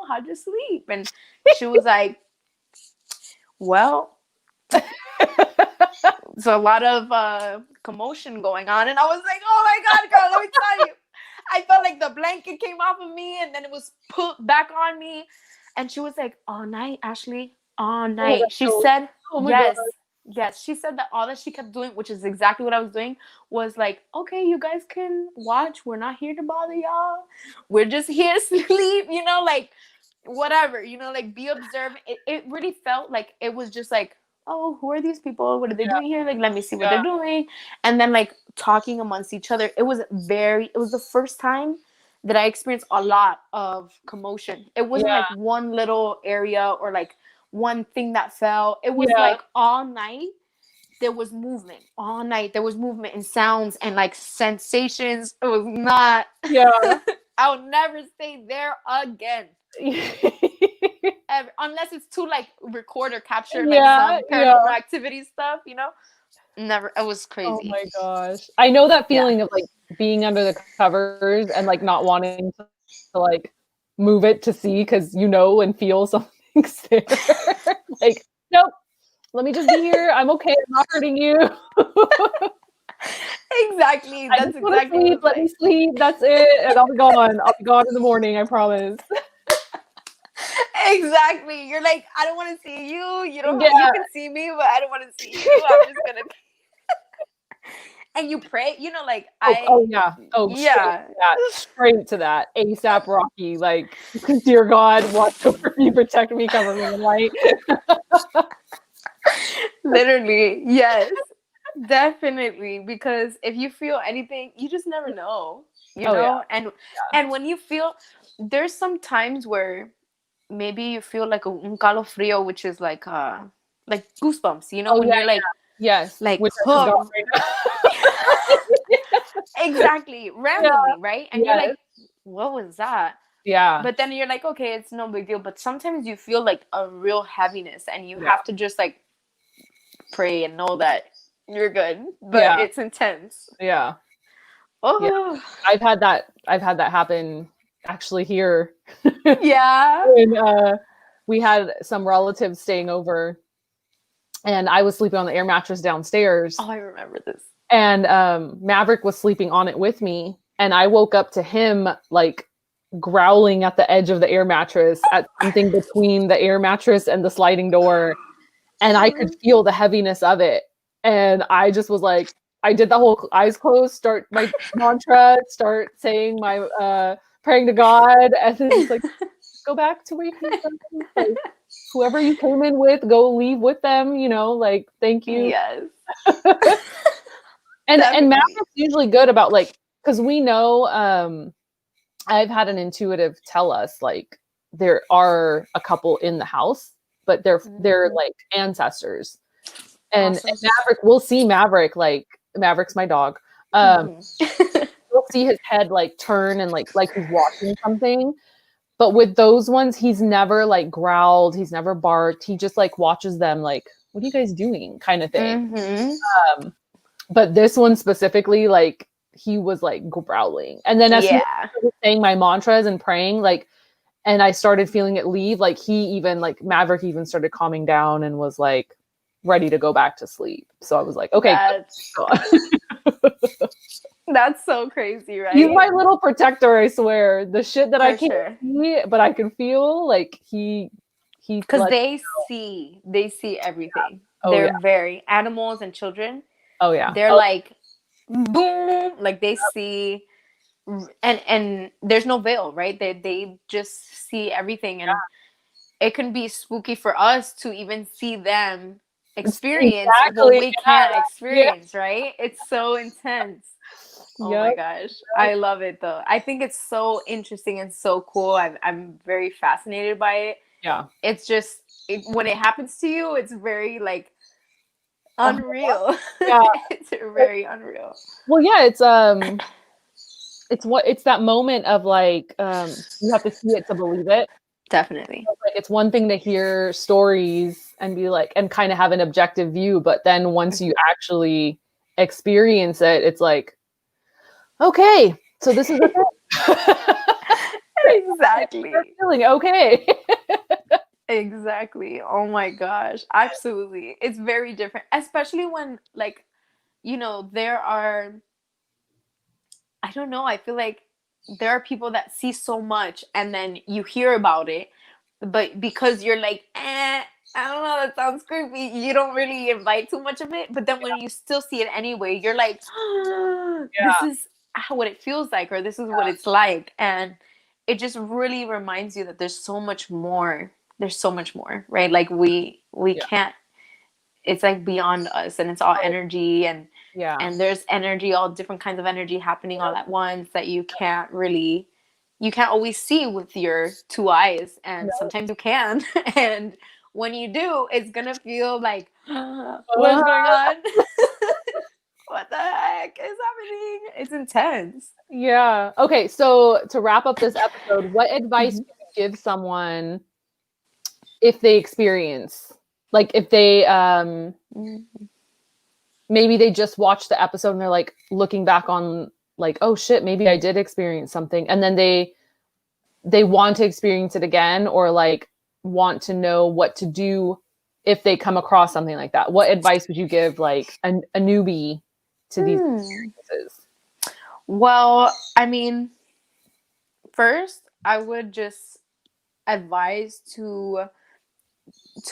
Speaker 1: how'd you sleep? And she was like, well, there's a lot of commotion going on. And I was like, oh my God, girl, let me tell you. I felt like the blanket came off of me and then it was put back on me. And she was like, all night, Ashley, all night. She said, yes. God. Yes, she said that all that she kept doing, which is exactly what I was doing, was like, okay, you guys can watch. We're not here to bother y'all. We're just here to sleep, like whatever, like be observant. It really felt like it was just like oh, who are these people? What are they doing here? Like, let me see what they're doing. And then like talking amongst each other. It was the first time that I experienced a lot of commotion. It wasn't like one little area or like one thing that fell. It was like all night there was movement. All night there was movement and sounds and like sensations. It was not.
Speaker 2: Yeah.
Speaker 1: I'll never stay there again. Unless it's to like record or capture like some paranormal activity stuff, you know. Never. It was crazy.
Speaker 2: Oh my gosh, I know that feeling of like being under the covers and like not wanting to like move it to see because you know and feel something's there. Like, nope, let me just be here. I'm okay. I'm not hurting you.
Speaker 1: Exactly. That's exactly.
Speaker 2: Sleep. Let me sleep. That's it. And I'll be gone. I'll be gone in the morning. I promise.
Speaker 1: Exactly. You're like, I don't want to see you. You don't. You can see me, but I don't want to see you. I'm just gonna. And you pray, you know, like
Speaker 2: straight to that ASAP Rocky, like, dear God, watch over me, protect me, cover me in light.
Speaker 1: Literally, yes, definitely. Because if you feel anything, you just never know, you know. And when you feel, there's some times where maybe you feel like un calofrio, which is like goosebumps, you know, when you're like.
Speaker 2: Yes.
Speaker 1: Like,
Speaker 2: which I forgot right
Speaker 1: now. Exactly. Randomly, right? And you're like, what was that?
Speaker 2: Yeah.
Speaker 1: But then you're like, okay, it's no big deal. But sometimes you feel like a real heaviness and you have to just like pray and know that you're good. But it's intense.
Speaker 2: Yeah.
Speaker 1: Oh.
Speaker 2: Yeah. I've had that happen actually here.
Speaker 1: Yeah.
Speaker 2: And we had some relatives staying over. And I was sleeping on the air mattress downstairs.
Speaker 1: Oh, I remember this.
Speaker 2: And Maverick was sleeping on it with me. And I woke up to him like growling at the edge of the air mattress at something between the air mattress and the sliding door. And I could feel the heaviness of it. And I just was like, I did the whole eyes closed, start my mantra, start saying my praying to God. And then it's like, go back to where you came from. Like, whoever you came in with, go leave with them, you know, like, thank you.
Speaker 1: Yes.
Speaker 2: and Maverick's usually good about like, because we know I've had an intuitive tell us like there are a couple in the house, but they're like ancestors. And Maverick, we'll see Maverick, like Maverick's my dog. We'll see his head like turn and like he's watching something. But with those ones, he's never like growled. He's never barked. He just like watches them like, what are you guys doing? Kind of thing. But this one specifically, like he was like growling. And then as he was saying my mantras and praying, like, and I started feeling it leave, like he even like Maverick even started calming down and was like ready to go back to sleep. So I was like, okay.
Speaker 1: That's so crazy, right?
Speaker 2: He's my little protector, I swear. The shit that I can't see, but I can feel, like he
Speaker 1: because they see everything. They're very animals and children.
Speaker 2: Oh yeah.
Speaker 1: They're like boom, like they see, and there's no veil, right? They just see everything, and it can be spooky for us to even see them experience what we can't experience, right? It's so intense. Oh my gosh. I love it though. I think it's so interesting and so cool. I'm very fascinated by it.
Speaker 2: Yeah.
Speaker 1: It's just when it happens to you, it's very like unreal.
Speaker 2: Yeah.
Speaker 1: It's very unreal.
Speaker 2: Well, yeah, it's that moment of like you have to see it to believe it.
Speaker 1: Definitely.
Speaker 2: Like it's one thing to hear stories and be like and kind of have an objective view, but then once you actually experience it, it's like, okay, so this is the thing.
Speaker 1: Exactly.
Speaker 2: Feeling okay.
Speaker 1: Exactly. Oh my gosh. Absolutely. It's very different, especially when like, you know, there are, I don't know, I feel like there are people that see so much and then you hear about it, but because you're like, I don't know, that sounds creepy, you don't really invite too much of it. But then when you still see it anyway, you're like, this is what it feels like, or this is what it's like. And it just really reminds you that there's so much more. There's so much more, right? Like we can't, it's like beyond us, and it's all energy,
Speaker 2: Yeah.
Speaker 1: and there's energy, all different kinds of energy happening all at once that you can't always see with your two eyes, and
Speaker 2: No.
Speaker 1: sometimes you can. And when you do, it's gonna feel like, what's going on? What the heck is happening? It's intense.
Speaker 2: Yeah. Okay. So to wrap up this episode, what advice
Speaker 1: Mhm.
Speaker 2: would you give someone if they experience, like if they maybe they just watched the episode and they're like looking back on like, oh shit, maybe I did experience something, and then they want to experience it again, or like want to know what to do if they come across something like that. What advice would you give like a newbie to these
Speaker 1: Hmm.
Speaker 2: experiences?
Speaker 1: Well, I mean, first, I would just advise to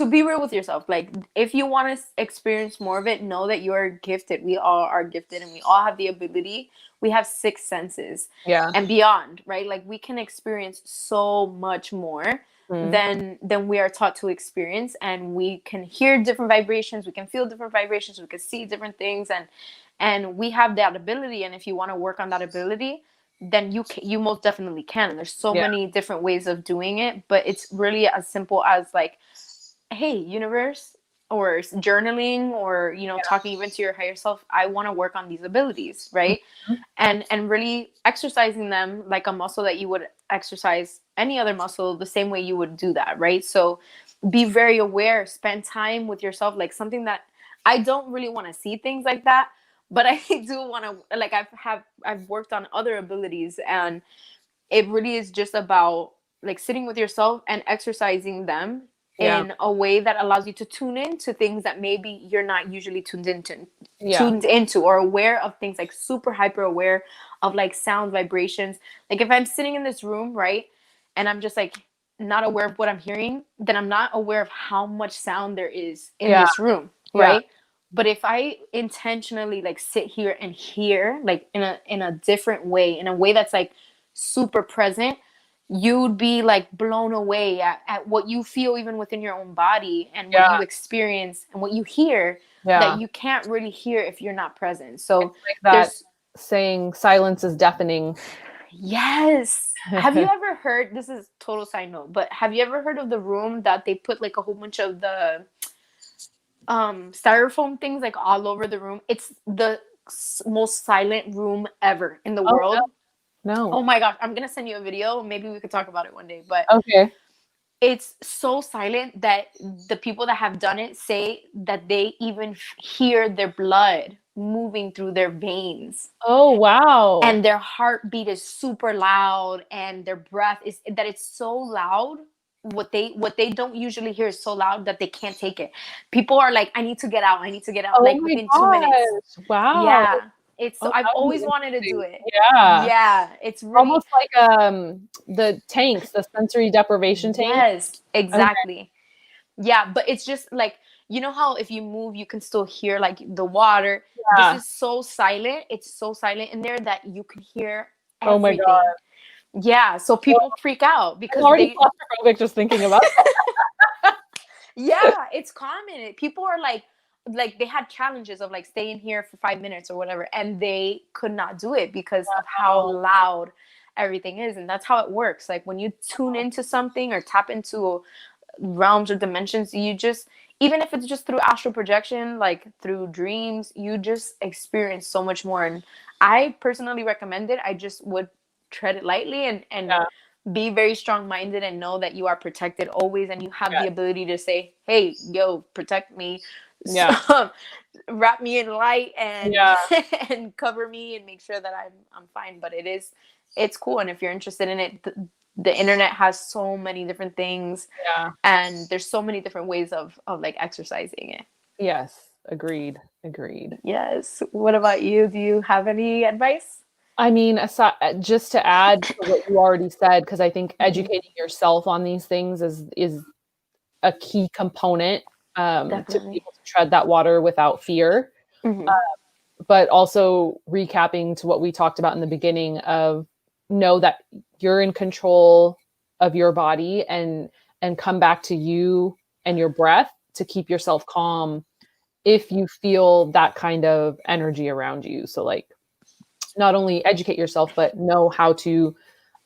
Speaker 1: be real with yourself. Like, if you want to experience more of it, know that you're gifted. We all are gifted, and we all have the ability. We have six senses
Speaker 2: Yeah.
Speaker 1: and beyond, right? Like, we can experience so much more
Speaker 2: Mm.
Speaker 1: than we are taught to experience, and we can hear different vibrations, we can feel different vibrations, we can see different things, and we have that ability. And if you want to work on that ability, then you most definitely can. And there's so
Speaker 2: Yeah.
Speaker 1: many different ways of doing it, but it's really as simple as like, hey, universe, or journaling, or talking even to your higher self, I want to work on these abilities, right?
Speaker 2: Mhm.
Speaker 1: And really exercising them like a muscle that you would exercise any other muscle, the same way you would do that, right? So be very aware, spend time with yourself. Like, something that I don't really want to see things like that, but I do want to, like, I've worked on other abilities, and it really is just about like sitting with yourself and exercising them
Speaker 2: Yeah.
Speaker 1: in a way that allows you to tune into things that maybe you're not usually
Speaker 2: Yeah.
Speaker 1: tuned into or aware of, things like super hyper aware of like sound, vibrations. Like, if I'm sitting in this room, right, and I'm just like not aware of what I'm hearing, then I'm not aware of how much sound there is in
Speaker 2: Yeah.
Speaker 1: this room,
Speaker 2: Yeah.
Speaker 1: right? But if I intentionally like sit here and hear, like, in a different way, in a way that's like super present, you'd be like blown away at what you feel even within your own body, and what
Speaker 2: Yeah.
Speaker 1: you experience and what you hear, that
Speaker 2: Yeah.
Speaker 1: you can't really hear if you're not present. So
Speaker 2: It's like that
Speaker 1: there's
Speaker 2: saying, silence is deafening.
Speaker 1: yes. Have you ever heard, this is total side note, but have you ever heard of the room that they put like a whole bunch of the styrofoam things like all over the room? It's the most silent room ever in the
Speaker 2: Oh
Speaker 1: world.
Speaker 2: no. No.
Speaker 1: Oh my gosh, I'm gonna send you a video. Maybe we could talk about it one day. But
Speaker 2: Okay.
Speaker 1: it's so silent that the people that have done it say that they even hear their blood moving through their veins,
Speaker 2: Oh wow.
Speaker 1: and their heartbeat is super loud, and their breath is that it's so loud. What they don't usually hear is so loud that they can't take it. People are like, I need to get out, I need to get out,
Speaker 2: Oh
Speaker 1: like
Speaker 2: my
Speaker 1: within 2 minutes.
Speaker 2: gosh. Wow.
Speaker 1: Yeah, it's
Speaker 2: Oh,
Speaker 1: I've
Speaker 2: that would be
Speaker 1: always wanted to do
Speaker 2: interesting.
Speaker 1: it.
Speaker 2: Yeah.
Speaker 1: Yeah, it's really
Speaker 2: Almost like the tanks, the sensory deprivation tank.
Speaker 1: yes,
Speaker 2: Okay.
Speaker 1: exactly. Yeah, but it's just like, how if you move, you can still hear like the water. This
Speaker 2: Yeah.
Speaker 1: is so silent. It's so silent in there that you can hear
Speaker 2: Oh my
Speaker 1: everything.
Speaker 2: god.
Speaker 1: Yeah, so
Speaker 2: Well,
Speaker 1: people freak out
Speaker 2: I'm
Speaker 1: because
Speaker 2: already
Speaker 1: they
Speaker 2: claustrophobic just thinking about
Speaker 1: yeah, it's common. People are like they had challenges of like staying here for 5 minutes or whatever, and they could not do it because of how
Speaker 2: wow.
Speaker 1: loud everything is. And that's how it works. Like, when you tune into something or tap into realms or dimensions, you just, even if it's just through astral projection, like through dreams, you just experience so much more. And I personally recommend it. I just would tread it lightly, and
Speaker 2: Yeah.
Speaker 1: be very strong minded, and know that you are protected always, and you have
Speaker 2: Yeah.
Speaker 1: the ability to say, hey, yo, protect me.
Speaker 2: Yeah.
Speaker 1: So, wrap me in light, and
Speaker 2: Yeah.
Speaker 1: and cover me, and make sure that I'm fine. But it's cool. And if you're interested in it, the internet has so many different things,
Speaker 2: Yeah.
Speaker 1: and there's so many different ways of like exercising it.
Speaker 2: Yes. Agreed. Agreed.
Speaker 1: Yes. What about you? Do you have any advice?
Speaker 2: I mean, just to add to what you already said, because I think
Speaker 1: Mhm.
Speaker 2: educating yourself on these things is a key component to be
Speaker 1: Definitely.
Speaker 2: able to tread that water without fear.
Speaker 1: Hmm.
Speaker 2: But also recapping to what we talked about in the beginning of know that you're in control of your body, and come back to you and your breath to keep yourself calm if you feel that kind of energy around you. So like not only educate yourself, but know how to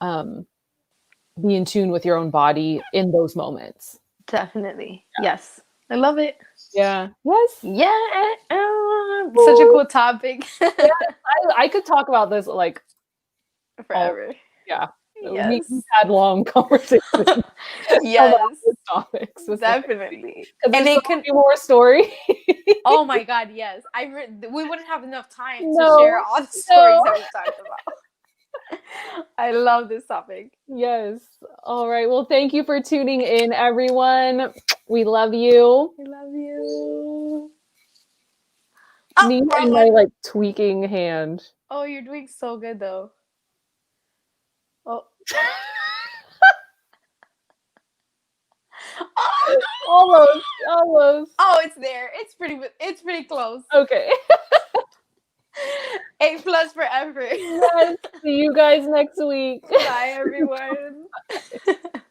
Speaker 2: be in tune with your own body in those moments.
Speaker 1: Definitely. Yeah. Yes. I love it.
Speaker 2: Yeah. Yes.
Speaker 1: Yeah. Such a cool topic.
Speaker 2: Yeah, I could talk about this like
Speaker 1: forever.
Speaker 2: Yeah.
Speaker 1: Yes.
Speaker 2: We've had long conversations
Speaker 1: yes.
Speaker 2: about this topic.
Speaker 1: Definitely.
Speaker 2: Because there's so many more stories.
Speaker 1: Oh my God, yes. We wouldn't have enough time to share all the stories that we talked about. I love this topic.
Speaker 2: Yes. All right. Well, thank you for tuning in, everyone. We love you.
Speaker 1: We love you.
Speaker 2: Me and my like tweaking hand.
Speaker 1: Oh, you're doing so good though. Oh.
Speaker 2: Almost.
Speaker 1: Oh, it's there. It's pretty close.
Speaker 2: Okay.
Speaker 1: 8+ forever.
Speaker 2: Yes. See you guys next week.
Speaker 1: Bye, everyone.